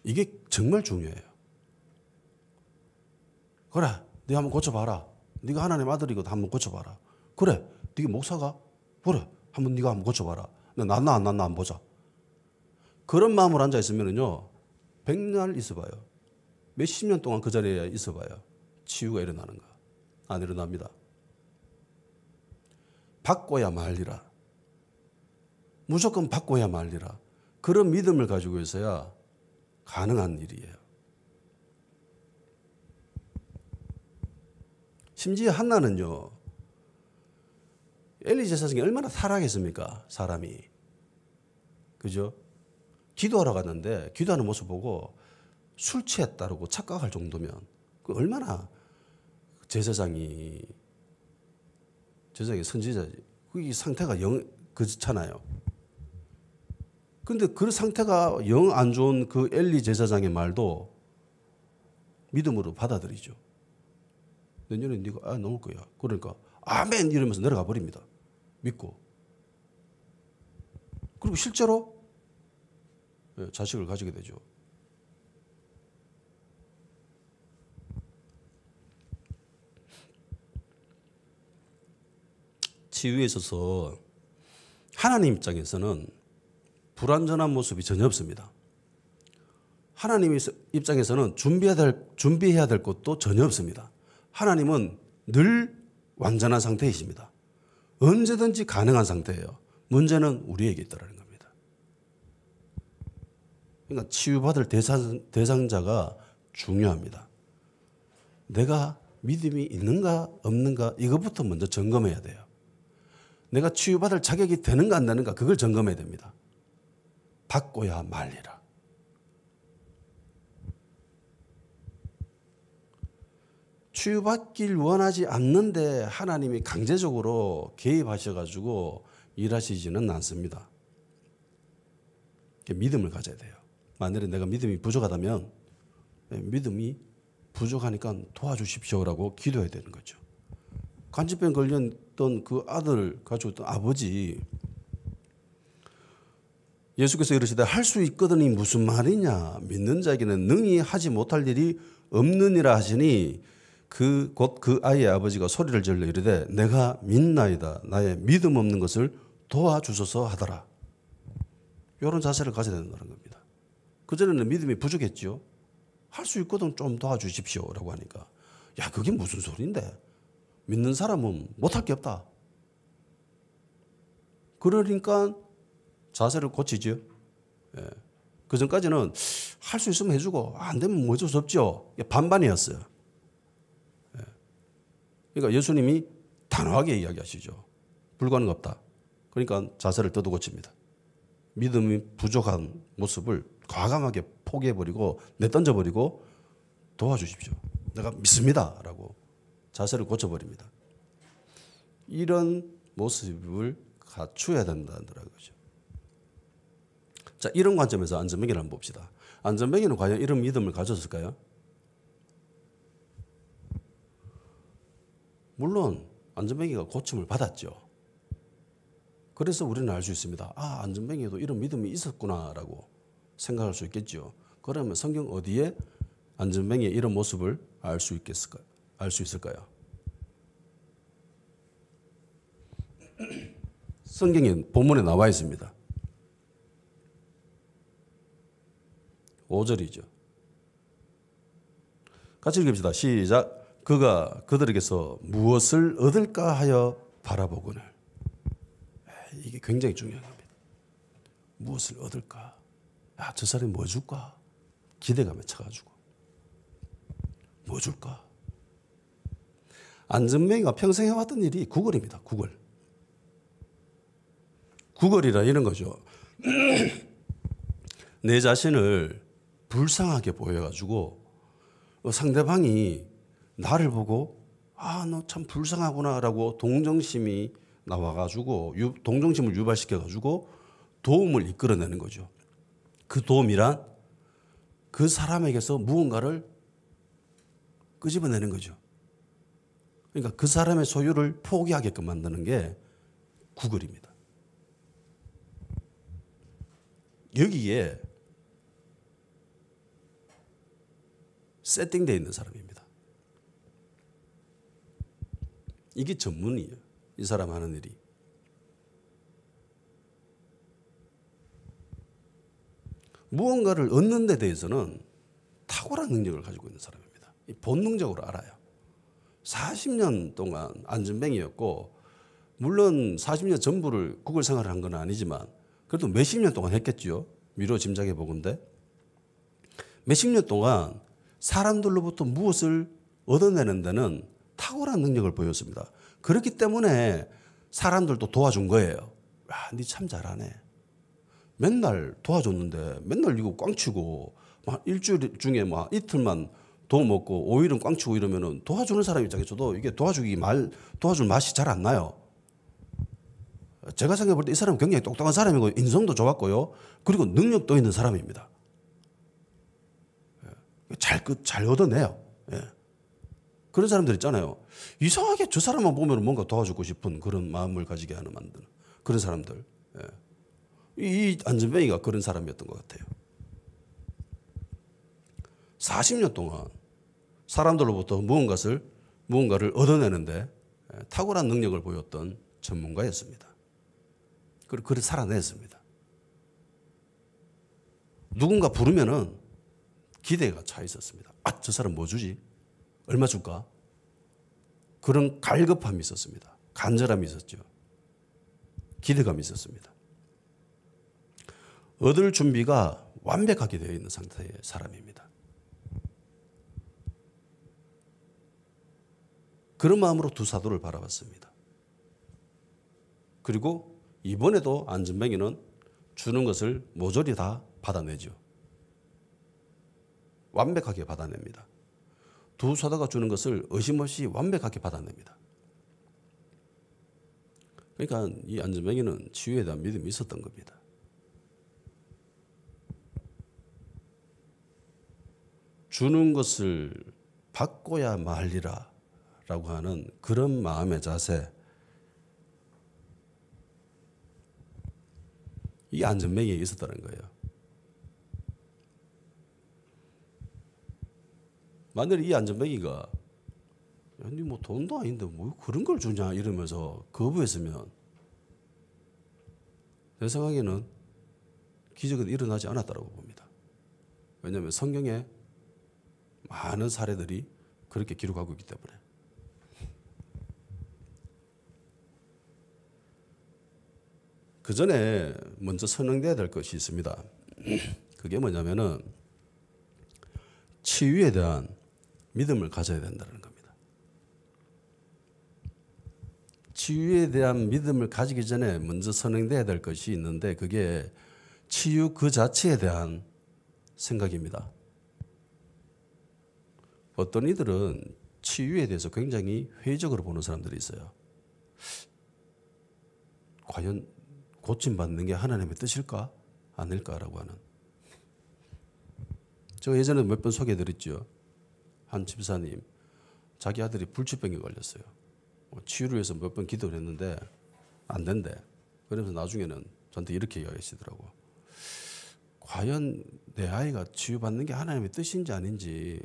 이게 정말 중요해요. 그래, 네가 한번 고쳐봐라. 네가 하나님 아들이거든 한번 고쳐봐라. 그래, 네가 목사가? 그래, 네가 한번 고쳐봐라. 낫나 안 낫나 한번 보자. 그런 마음으로 앉아있으면요 100날 있어봐요. 몇십 년 동안 그 자리에 있어봐요. 치유가 일어나는가? 안 일어납니다. 받고야 말리라. 무조건 받고야 말리라. 그런 믿음을 가지고 있어야 가능한 일이에요. 심지어 한나는요. 엘리 제사장이 얼마나 타락했습니까? 사람이. 그죠? 기도하러 갔는데 기도하는 모습 보고 술 취했다고 착각할 정도면 그 얼마나 제사장이 선지자지. 그 상태가 그렇잖아요. 근데 그 상태가 영 안 좋은 그 엘리 제사장의 말도 믿음으로 받아들이죠. 내년에 네가 넘을 거야. 그러니까 아멘 이러면서 내려가 버립니다. 믿고. 그리고 실제로 자식을 가지게 되죠. 치유에 있어서 하나님 입장에서는 불완전한 모습이 전혀 없습니다. 하나님 입장에서는 준비해야 될 것도 전혀 없습니다. 하나님은 늘 완전한 상태이십니다. 언제든지 가능한 상태예요. 문제는 우리에게 있다는 겁니다. 그러니까 치유받을 대상자가 중요합니다. 내가 믿음이 있는가 없는가 이것부터 먼저 점검해야 돼요. 내가 치유받을 자격이 되는가 안 되는가 그걸 점검해야 됩니다. 받고야 말리라. 치유받길 원하지 않는데 하나님이 강제적으로 개입하셔가지고 일하시지는 않습니다. 믿음을 가져야 돼요. 만일에 내가 믿음이 부족하다면 믿음이 부족하니까 도와주십시오라고 기도해야 되는 거죠. 관절병 걸렸던 그 아들 가지고 있던 아버지 예수께서 이르시되 할 수 있거든이 무슨 말이냐 믿는 자에게는 능히 하지 못할 일이 없느니라 하시니 곧 그 아이의 아버지가 소리를 질러 이르되 내가 믿나이다 나의 믿음 없는 것을 도와주소서 하더라. 이런 자세를 가져야 된다는 겁니다. 그전에는 믿음이 부족했죠. 할 수 있거든 좀 도와주십시오라고 하니까 야 그게 무슨 소리인데 믿는 사람은 못할 게 없다. 그러니까 자세를 고치죠. 예. 그 전까지는 할 수 있으면 해주고 안 되면 뭐 어쩔 수 없죠. 반반이었어요. 예. 그러니까 예수님이 단호하게 이야기하시죠. 불가능 없다. 그러니까 자세를 떠도고칩니다. 믿음이 부족한 모습을 과감하게 포기해버리고 내던져버리고 도와주십시오. 내가 믿습니다. 라고 자세를 고쳐버립니다. 이런 모습을 갖춰야 된다는 거죠. 자, 이런 관점에서 안전뱅이를 한번 봅시다. 안전뱅이는 과연 이런 믿음을 가졌을까요? 물론 안전뱅이가 고침을 받았죠. 그래서 우리는 알 수 있습니다. 아, 안전뱅이에도 이런 믿음이 있었구나라고 생각할 수 있겠죠. 그러면 성경 어디에 안전뱅이의 이런 모습을 알 수 있을까요? 성경에 본문에 나와 있습니다. 5절이죠. 같이 읽읍시다. 시작. 그가 그들에게서 무엇을 얻을까 하여 바라보거늘. 이게 굉장히 중요한 겁니다. 무엇을 얻을까? 야, 저 사람이 뭐 줄까? 기대감에 차가지고. 뭐 줄까? 안전뱅이가 평생 해왔던 일이 구걸입니다. 구걸. 구걸이라 이런 거죠. 내 자신을 불쌍하게 보여가지고 상대방이 나를 보고 아, 너 참 불쌍하구나라고 동정심이 나와가지고 동정심을 유발시켜가지고 도움을 이끌어내는 거죠. 그 도움이란 그 사람에게서 무언가를 끄집어내는 거죠. 그러니까 그 사람의 소유를 포기하게끔 만드는 게 구걸입니다. 여기에 세팅되어 있는 사람입니다. 이게 전문이에요. 이 사람 하는 일이. 무언가를 얻는 데 대해서는 탁월한 능력을 가지고 있는 사람입니다. 본능적으로 알아요. 40년 동안 안전뱅이였고 물론 40년 전부를 구걸 생활을 한 건 아니지만 그래도 몇십 년 동안 했겠죠. 미뤄 짐작해 보건대. 몇십 년 동안 사람들로부터 무엇을 얻어내는 데는 탁월한 능력을 보였습니다. 그렇기 때문에 사람들도 도와준 거예요. 와, 니 참 잘하네. 맨날 도와줬는데 맨날 이거 꽝치고 막 일주일 중에 막 이틀만 도 먹고 5일은 꽝치고 이러면은 도와주는 사람 입장에서도 이게 도와줄 맛이 잘 안 나요. 제가 생각해 볼 때 이 사람은 굉장히 똑똑한 사람이고 인성도 좋았고요. 그리고 능력도 있는 사람입니다. 잘 얻어내요. 예. 그런 사람들 있잖아요. 이상하게 저 사람만 보면 뭔가 도와주고 싶은 그런 마음을 가지게 하는 만드는 그런 사람들. 예. 이 안전뱅이가 그런 사람이었던 것 같아요. 40년 동안 사람들로부터 무언가를 얻어내는데 탁월한 능력을 보였던 전문가였습니다. 그걸 살아냈습니다. 누군가 부르면은 기대가 차 있었습니다. 아, 저 사람 뭐 주지? 얼마 줄까? 그런 갈급함이 있었습니다. 간절함이 있었죠. 기대감이 있었습니다. 얻을 준비가 완벽하게 되어 있는 상태의 사람입니다. 그런 마음으로 두 사도를 바라봤습니다. 그리고 이번에도 안전뱅이는 주는 것을 모조리 다 받아내죠. 완벽하게 받아냅니다. 두 사도가 주는 것을 의심 없이 완벽하게 받아냅니다. 그러니까 이 안전뱅이는 치유에 대한 믿음이 있었던 겁니다. 주는 것을 받고야 말리라 라고 하는 그런 마음의 자세, 이 안전뱅이에 있었다는 거예요. 만약에 이 안전뱅이가 아니 뭐 돈도 아닌데 뭐 그런 걸 주냐 이러면서 거부했으면 내 생각에는 기적은 일어나지 않았다고 봅니다. 왜냐하면 성경에 많은 사례들이 그렇게 기록하고 있기 때문에. 그 전에 먼저 선언돼야 될 것이 있습니다. 그게 뭐냐면은 치유에 대한 믿음을 가져야 된다는 겁니다. 치유에 대한 믿음을 가지기 전에 먼저 선언돼야 될 것이 있는데 그게 치유 그 자체에 대한 생각입니다. 어떤 이들은 치유에 대해서 굉장히 회의적으로 보는 사람들이 있어요. 과연 고침받는 게 하나님의 뜻일까? 아닐까라고 하는. 저 예전에 몇 번 소개해드렸죠. 한 집사님, 자기 아들이 불치병에 걸렸어요. 치유를 위해서 몇 번 기도를 했는데 안 된대. 그러면서 나중에는 저한테 이렇게 이야기하시더라고. 과연 내 아이가 치유받는 게 하나님의 뜻인지 아닌지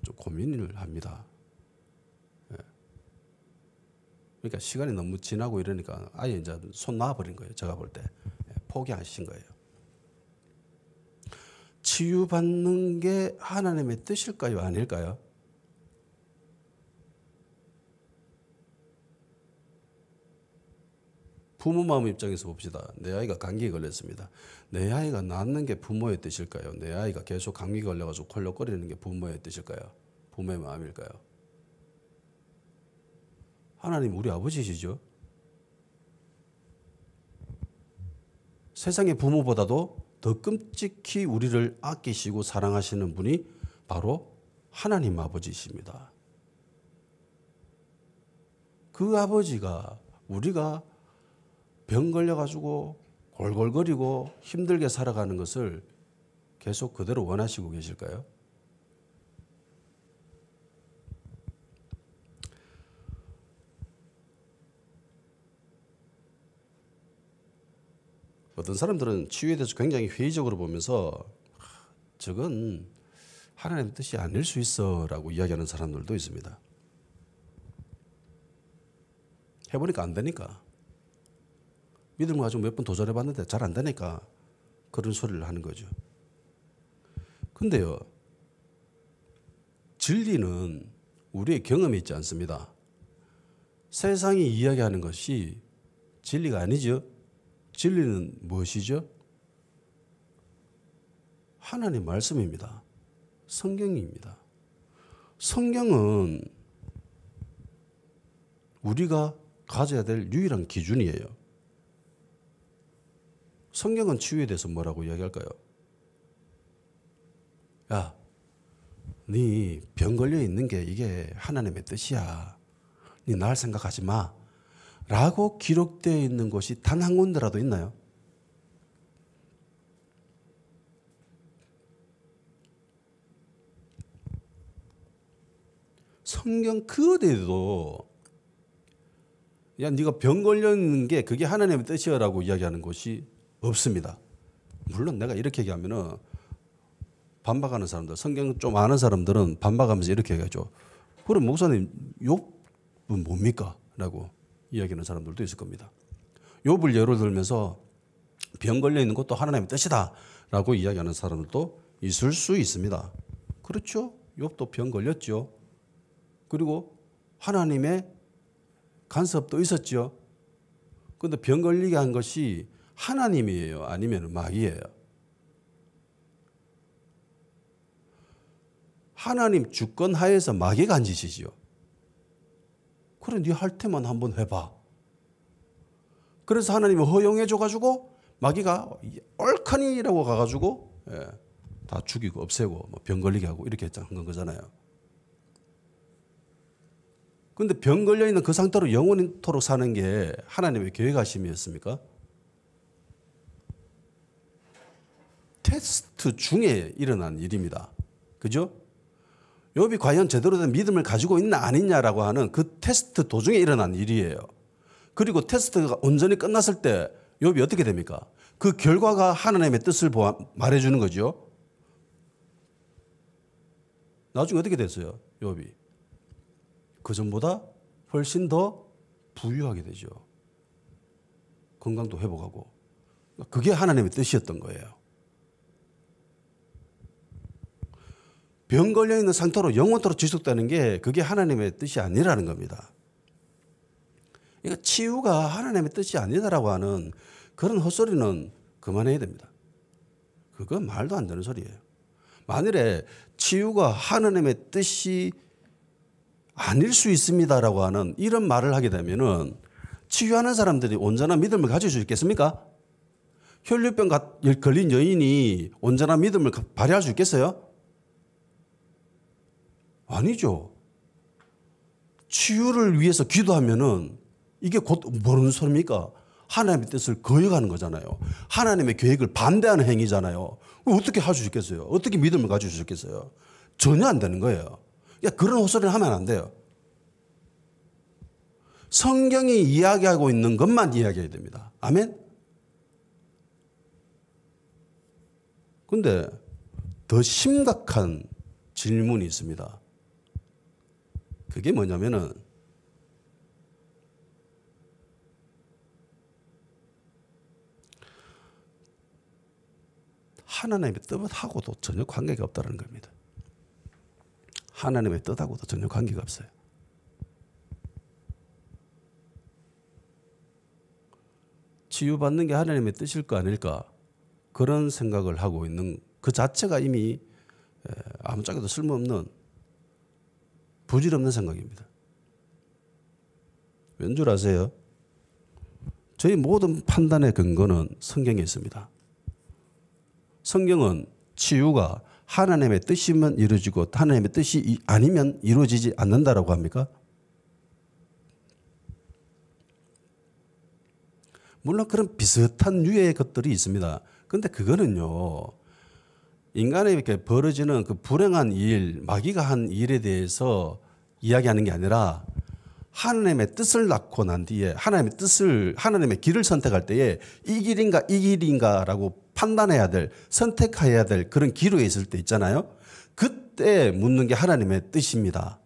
좀 고민을 합니다. 그러니까 시간이 너무 지나고 이러니까 아예 이제 손 놔버린 거예요. 제가 볼 때. 포기하신 거예요. 치유받는 게 하나님의 뜻일까요? 아닐까요? 부모 마음 입장에서 봅시다. 내 아이가 감기에 걸렸습니다. 내 아이가 낫는 게 부모의 뜻일까요? 내 아이가 계속 감기 걸려가지고 콜록거리는 게 부모의 뜻일까요? 부모의 마음일까요? 하나님 우리 아버지시죠? 세상의 부모보다도 더 끔찍히 우리를 아끼시고 사랑하시는 분이 바로 하나님 아버지십니다. 그 아버지가 우리가 병 걸려가지고 골골거리고 힘들게 살아가는 것을 계속 그대로 원하시고 계실까요? 어떤 사람들은 치유에 대해서 굉장히 회의적으로 보면서 저건 하나님의 뜻이 아닐 수 있어 라고 이야기하는 사람들도 있습니다. 해보니까 안 되니까. 믿음을 가지고 몇 번 도전해봤는데 잘 안 되니까 그런 소리를 하는 거죠. 근데요, 진리는 우리의 경험이 있지 않습니다. 세상이 이야기하는 것이 진리가 아니죠. 진리는 무엇이죠? 하나님 말씀입니다. 성경입니다. 성경은 우리가 가져야 될 유일한 기준이에요. 성경은 치유에 대해서 뭐라고 이야기할까요? 야, 네 병 걸려 있는 게 이게 하나님의 뜻이야. 네 나을 생각하지 마. 라고 기록되어 있는 곳이 단 한 군데라도 있나요? 성경 그 어디에도 야 네가 병 걸려 있는 게 그게 하나님의 뜻이야라고 이야기하는 곳이 없습니다. 물론 내가 이렇게 얘기하면은 반박하는 사람들, 성경 좀 아는 사람들은 반박하면서 이렇게 얘기하죠. 그럼 목사님 욥은 뭡니까? 라고 이야기하는 사람들도 있을 겁니다. 욥을 예로 들면서 병 걸려 있는 것도 하나님의 뜻이다 라고 이야기하는 사람들도 있을 수 있습니다. 그렇죠? 욥도 병 걸렸죠. 그리고 하나님의 간섭도 있었죠. 그런데 병 걸리게 한 것이 하나님이에요? 아니면 마귀예요? 하나님 주권 하에서 마귀가 한 짓이지요. 그래, 네 할 때만 한번 해봐. 그래서 하나님이 허용해 줘가지고 마귀가 얼카니라고 가가지고 다 죽이고 없애고 병 걸리게 하고 이렇게 한 거잖아요. 그런데 병 걸려 있는 그 상태로 영원토록 사는 게 하나님의 계획하심이었습니까? 테스트 중에 일어난 일입니다. 그죠? 욥이 과연 제대로 된 믿음을 가지고 있나 아니냐라고 하는 그 테스트 도중에 일어난 일이에요. 그리고 테스트가 온전히 끝났을 때 욥이 어떻게 됩니까? 그 결과가 하나님의 뜻을 말해주는 거죠. 나중에 어떻게 됐어요? 욥이 그전보다 훨씬 더 부유하게 되죠. 건강도 회복하고. 그게 하나님의 뜻이었던 거예요. 병 걸려있는 상태로 영원토록 지속되는 게 그게 하나님의 뜻이 아니라는 겁니다. 그러니까 치유가 하나님의 뜻이 아니다라고 하는 그런 헛소리는 그만해야 됩니다. 그건 말도 안 되는 소리예요. 만일에 치유가 하나님의 뜻이 아닐 수 있습니다라고 하는 이런 말을 하게 되면은 치유하는 사람들이 온전한 믿음을 가질 수 있겠습니까? 혈류병 걸린 여인이 온전한 믿음을 발휘할 수 있겠어요? 아니죠. 치유를 위해서 기도하면은 이게 곧 뭐는 소리입니까? 하나님의 뜻을 거역하는 거잖아요. 하나님의 계획을 반대하는 행위잖아요. 어떻게 할 수 있겠어요? 어떻게 믿음을 가질 수 있겠어요? 전혀 안 되는 거예요. 그런 헛소리를 하면 안 돼요. 성경이 이야기하고 있는 것만 이야기해야 됩니다. 아멘? 그런데 더 심각한 질문이 있습니다. 그게 뭐냐면은 하나님의 뜻하고도 전혀 관계가 없다는 겁니다. 하나님의 뜻하고도 전혀 관계가 없어요. 치유받는 게 하나님의 뜻일까 아닐까 그런 생각을 하고 있는 그 자체가 이미 아무짝에도 쓸모없는 부질없는 생각입니다. 왠 줄 아세요? 저희 모든 판단의 근거는 성경에 있습니다. 성경은 치유가 하나님의 뜻이면 이루어지고 하나님의 뜻이 아니면 이루어지지 않는다라고 합니까? 물론 그런 비슷한 유의 것들이 있습니다. 그런데 그거는요, 인간에 이렇게 벌어지는 그 불행한 일, 마귀가 한 일에 대해서 이야기하는 게 아니라 하나님의 뜻을 낳고 난 뒤에 하나님의 길을 선택할 때에 이 길인가라고 판단해야 될, 선택해야 될 그런 기로에 있을 때 있잖아요. 그때 묻는 게 하나님의 뜻입니다.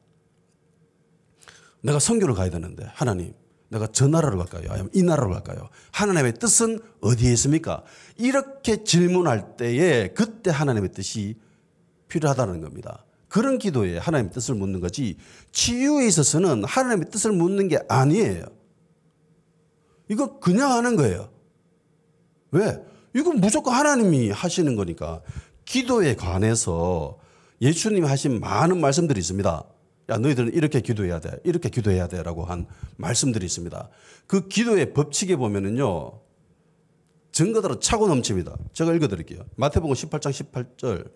내가 선교를 가야 되는데 하나님, 내가 저 나라로 갈까요? 아니면 이 나라로 갈까요? 하나님의 뜻은 어디에 있습니까? 이렇게 질문할 때에 그때 하나님의 뜻이 필요하다는 겁니다. 그런 기도에 하나님의 뜻을 묻는 거지 치유에 있어서는 하나님의 뜻을 묻는 게 아니에요. 이거 그냥 하는 거예요. 왜? 이건 무조건 하나님이 하시는 거니까. 기도에 관해서 예수님이 하신 많은 말씀들이 있습니다. 야, 너희들은 이렇게 기도해야 돼. 이렇게 기도해야 돼. 라고 한 말씀들이 있습니다. 그 기도의 법칙에 보면은요, 증거대로 차고 넘칩니다. 제가 읽어드릴게요. 마태복음 18장 18절.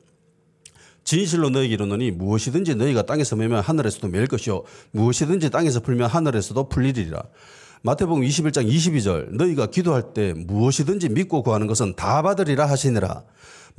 진실로 너희에게 이르노니 무엇이든지 너희가 땅에서 매면 하늘에서도 매일 것이요 무엇이든지 땅에서 풀면 하늘에서도 풀리리라. 마태복음 21장 22절. 너희가 기도할 때 무엇이든지 믿고 구하는 것은 다 받으리라 하시니라.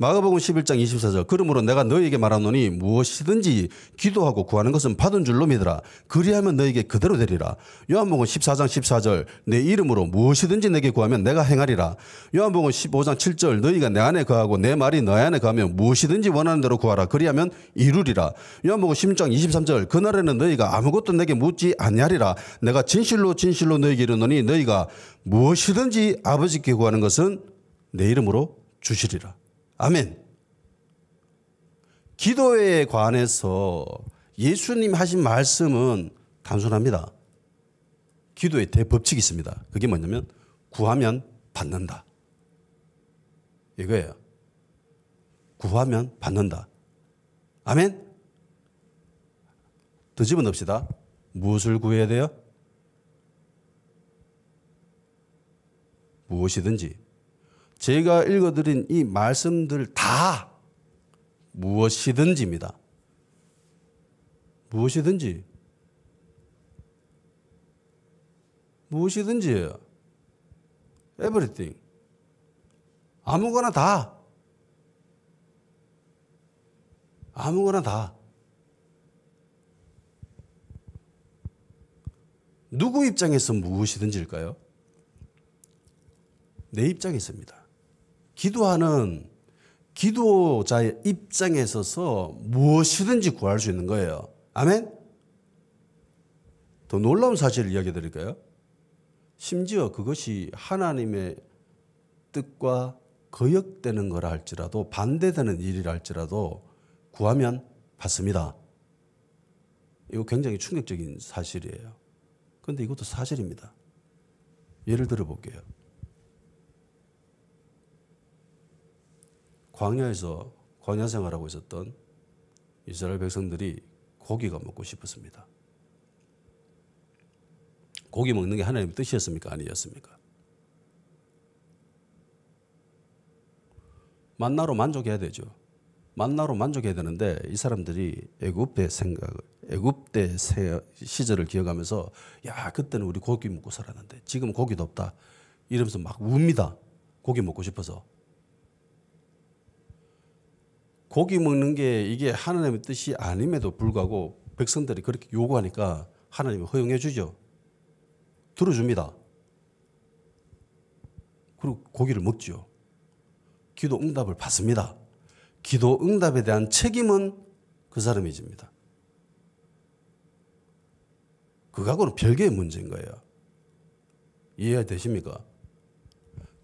마가복음 11장 24절. 그러므로 내가 너희에게 말하노니 무엇이든지 기도하고 구하는 것은 받은 줄로 믿으라. 그리하면 너희에게 그대로 되리라. 요한복음 14장 14절. 내 이름으로 무엇이든지 내게 구하면 내가 행하리라. 요한복음 15장 7절. 너희가 내 안에 거하고 내 말이 너희 안에 거하면 무엇이든지 원하는 대로 구하라. 그리하면 이루리라. 요한복음 16장 23절. 그날에는 너희가 아무것도 내게 묻지 아니하리라. 내가 진실로 진실로 너희에게 이르노니 너희가 무엇이든지 아버지께 구하는 것은 내 이름으로 주시리라. 아멘. 기도에 관해서 예수님 하신 말씀은 단순합니다. 기도에 대법칙이 있습니다. 그게 뭐냐면 구하면 받는다. 이거예요. 구하면 받는다. 아멘? 더 집어넣읍시다. 무엇을 구해야 돼요? 무엇이든지. 제가 읽어드린 이 말씀들 다 무엇이든지입니다. 무엇이든지. 무엇이든지예요. Everything. 아무거나 다. 아무거나 다. 누구 입장에서 무엇이든지일까요? 내 입장에서입니다. 기도하는 기도자의 입장에 있어서 무엇이든지 구할 수 있는 거예요. 아멘? 더 놀라운 사실을 이야기해 드릴까요? 심지어 그것이 하나님의 뜻과 거역되는 거라 할지라도 반대되는 일이라 할지라도 구하면 받습니다. 이거 굉장히 충격적인 사실이에요. 그런데 이것도 사실입니다. 예를 들어 볼게요. 광야에서 광야 생활하고 있었던 이스라엘 백성들이 고기가 먹고 싶었습니다. 고기 먹는 게 하나님의 뜻이었습니까? 아니었습니까? 만나로 만족해야 되죠. 만나로 만족해야 되는데 이 사람들이 애굽의 시절을 기억하면서 야 그때는 우리 고기 먹고 살았는데 지금 고기도 없다 이러면서 막 웁니다. 고기 먹고 싶어서. 고기 먹는 게 이게 하나님의 뜻이 아님에도 불구하고 백성들이 그렇게 요구하니까 하나님이 허용해 주죠. 들어줍니다. 그리고 고기를 먹죠. 기도 응답을 받습니다. 기도 응답에 대한 책임은 그 사람이 집니다. 그거하고는 별개의 문제인 거예요. 이해되십니까?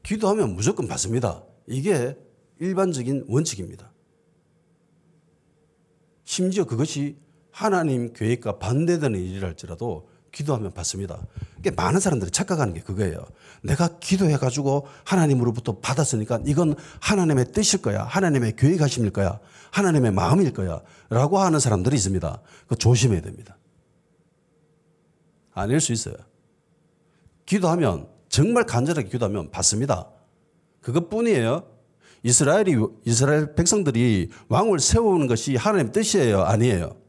기도하면 무조건 받습니다. 이게 일반적인 원칙입니다. 심지어 그것이 하나님 계획과 반대되는 일이라 할지라도 기도하면 받습니다. 그러니까 많은 사람들이 착각하는 게 그거예요. 내가 기도해가지고 하나님으로부터 받았으니까 이건 하나님의 뜻일 거야. 하나님의 계획하심일 거야. 하나님의 마음일 거야. 라고 하는 사람들이 있습니다. 그거 조심해야 됩니다. 아닐 수 있어요. 기도하면 정말 간절하게 기도하면 받습니다. 그것뿐이에요. 이스라엘 백성들이 왕을 세우는 것이 하나님의 뜻이에요? 아니에요?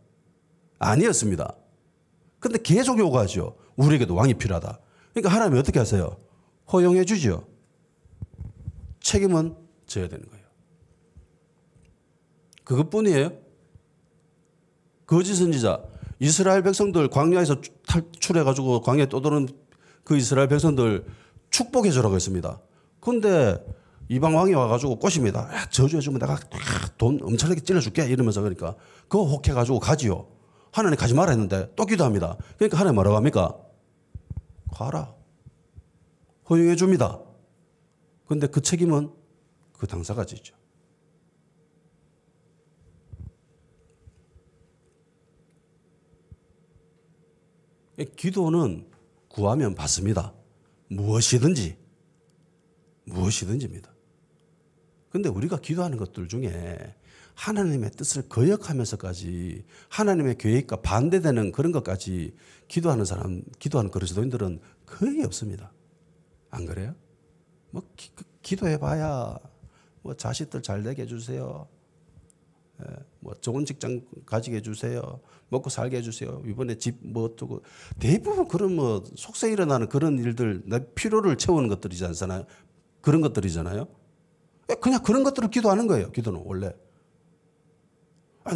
아니었습니다. 그런데 계속 요구하죠. 우리에게도 왕이 필요하다. 그러니까 하나님이 어떻게 하세요? 허용해 주죠. 책임은 져야 되는 거예요. 그것뿐이에요. 거짓 선지자 이스라엘 백성들 광야에서 탈출해가지고 광야에 떠도는 그 이스라엘 백성들 축복해 주라고 했습니다. 그런데 이방 왕이 와가지고 꼬십니다. 야, 저주해주면 내가 돈 엄청나게 찔러줄게 이러면서 그러니까 그거 혹해가지고 가지요. 하나님 가지 마라 했는데 또 기도합니다. 그러니까 하나님 뭐라고 합니까? 가라. 허용해 줍니다. 그런데 그 책임은 그 당사가 지죠. 기도는 구하면 받습니다. 무엇이든지. 무엇이든지입니다. 그런데 우리가 기도하는 것들 중에 하나님의 뜻을 거역하면서까지 하나님의 계획과 반대되는 그런 것까지 기도하는 사람, 기도하는 그리스도인들은 거의 없습니다. 안 그래요? 뭐 기도해봐야 뭐 자식들 잘 되게 해주세요. 뭐 좋은 직장 가지게 해주세요. 먹고 살게 해주세요. 이번에 집 뭐 어쩌고 대부분 그런 뭐 속세 일어나는 그런 일들 내 필요를 채우는 것들이지 않잖아요. 그런 것들이잖아요. 그냥 그런 것들을 기도하는 거예요. 기도는 원래.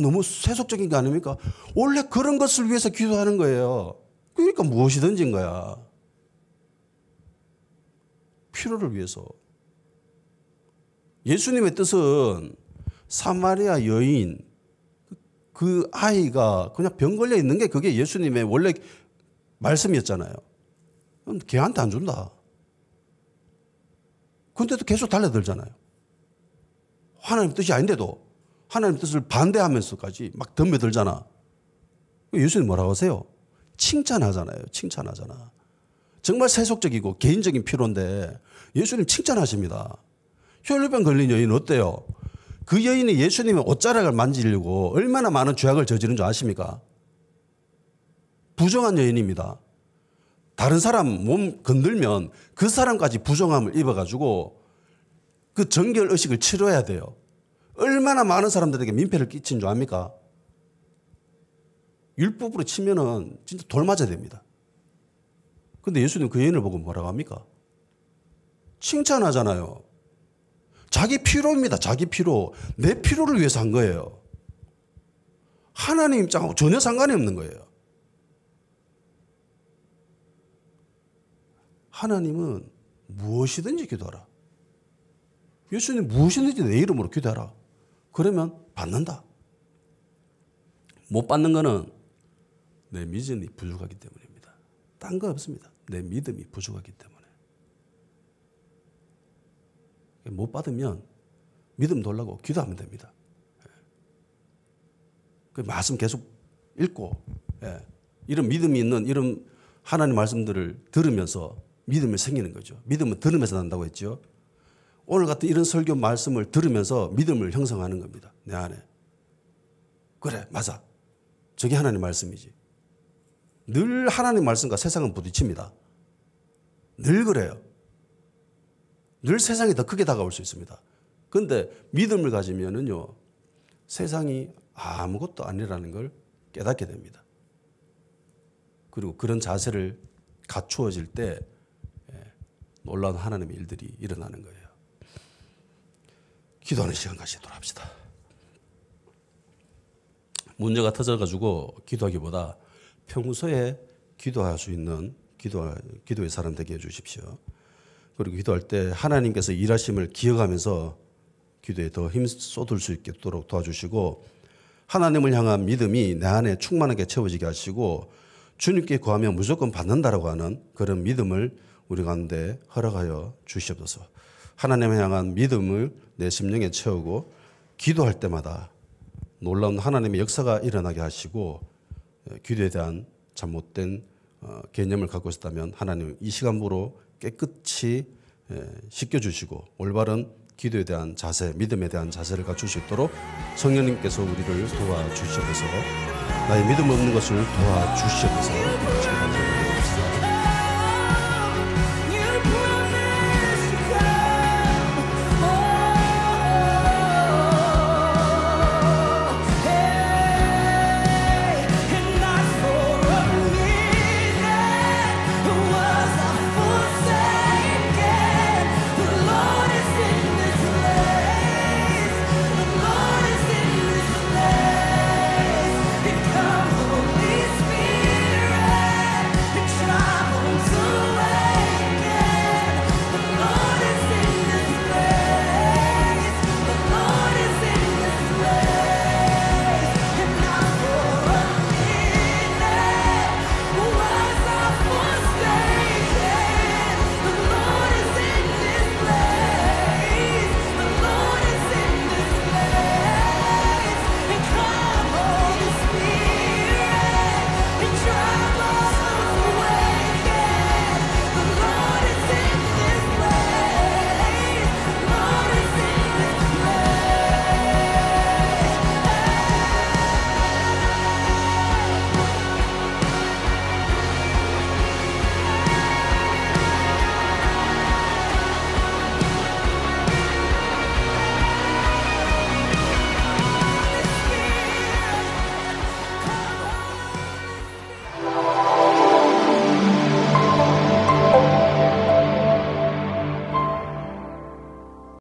너무 세속적인 거 아닙니까? 원래 그런 것을 위해서 기도하는 거예요. 그러니까 무엇이든지인 거야. 필요를 위해서. 예수님의 뜻은 사마리아 여인 그 아이가 그냥 병 걸려 있는 게 그게 예수님의 원래 말씀이었잖아요. 걔한테 안 준다. 그런데도 계속 달려들잖아요. 하나님 뜻이 아닌데도 하나님 뜻을 반대하면서까지 막 덤벼들잖아. 예수님 뭐라고 하세요? 칭찬하잖아요. 칭찬하잖아. 정말 세속적이고 개인적인 필요인데 예수님 칭찬하십니다. 혈류병 걸린 여인 어때요? 그 여인이 예수님의 옷자락을 만지려고 얼마나 많은 죄악을 저지른 줄 아십니까? 부정한 여인입니다. 다른 사람 몸 건들면 그 사람까지 부정함을 입어가지고 그 정결 의식을 치러야 돼요. 얼마나 많은 사람들에게 민폐를 끼친 줄 압니까? 율법으로 치면은 진짜 돌 맞아야 됩니다. 근데 예수님 그 여인을 보고 뭐라고 합니까? 칭찬하잖아요. 자기 필요입니다. 자기 필요. 내 필요를 위해서 한 거예요. 하나님 입장하고 전혀 상관이 없는 거예요. 하나님은 무엇이든지 기도하라. 예수님 무엇이든지 내 이름으로 기도하라. 그러면 받는다. 못 받는 거는 내 믿음이 부족하기 때문입니다. 딴 거 없습니다. 내 믿음이 부족하기 때문에. 못 받으면 믿음 돌라고 기도하면 됩니다. 그 말씀 계속 읽고 이런 믿음이 있는 이런 하나님 말씀들을 들으면서 믿음이 생기는 거죠. 믿음은 들으면서 난다고 했죠. 오늘 같은 이런 설교 말씀을 들으면서 믿음을 형성하는 겁니다. 내 안에. 그래 맞아. 저게 하나님 말씀이지. 늘 하나님 말씀과 세상은 부딪힙니다. 늘 그래요. 늘 세상이 더 크게 다가올 수 있습니다. 그런데 믿음을 가지면은요, 세상이 아무것도 아니라는 걸 깨닫게 됩니다. 그리고 그런 자세를 갖추어질 때 놀라운 하나님의 일들이 일어나는 거예요. 기도하는 시간 가지도록 합시다. 문제가 터져가지고 기도하기보다 평소에 기도할 수 있는 기도의 사람 되게 해주십시오. 그리고 기도할 때 하나님께서 일하심을 기억하면서 기도에 더 힘 쏟을 수 있도록 도와주시고 하나님을 향한 믿음이 내 안에 충만하게 채워지게 하시고 주님께 구하면 무조건 받는다라고 하는 그런 믿음을 우리 가운데 허락하여 주시옵소서. 하나님을 향한 믿음을 내 심령에 채우고 기도할 때마다 놀라운 하나님의 역사가 일어나게 하시고 기도에 대한 잘못된 개념을 갖고 있었다면 하나님 이 시간부로 깨끗이 씻겨주시고 올바른 기도에 대한 자세, 믿음에 대한 자세를 갖출 수 있도록 성령님께서 우리를 도와주시옵소서. 나의 믿음 없는 것을 도와주시옵소서.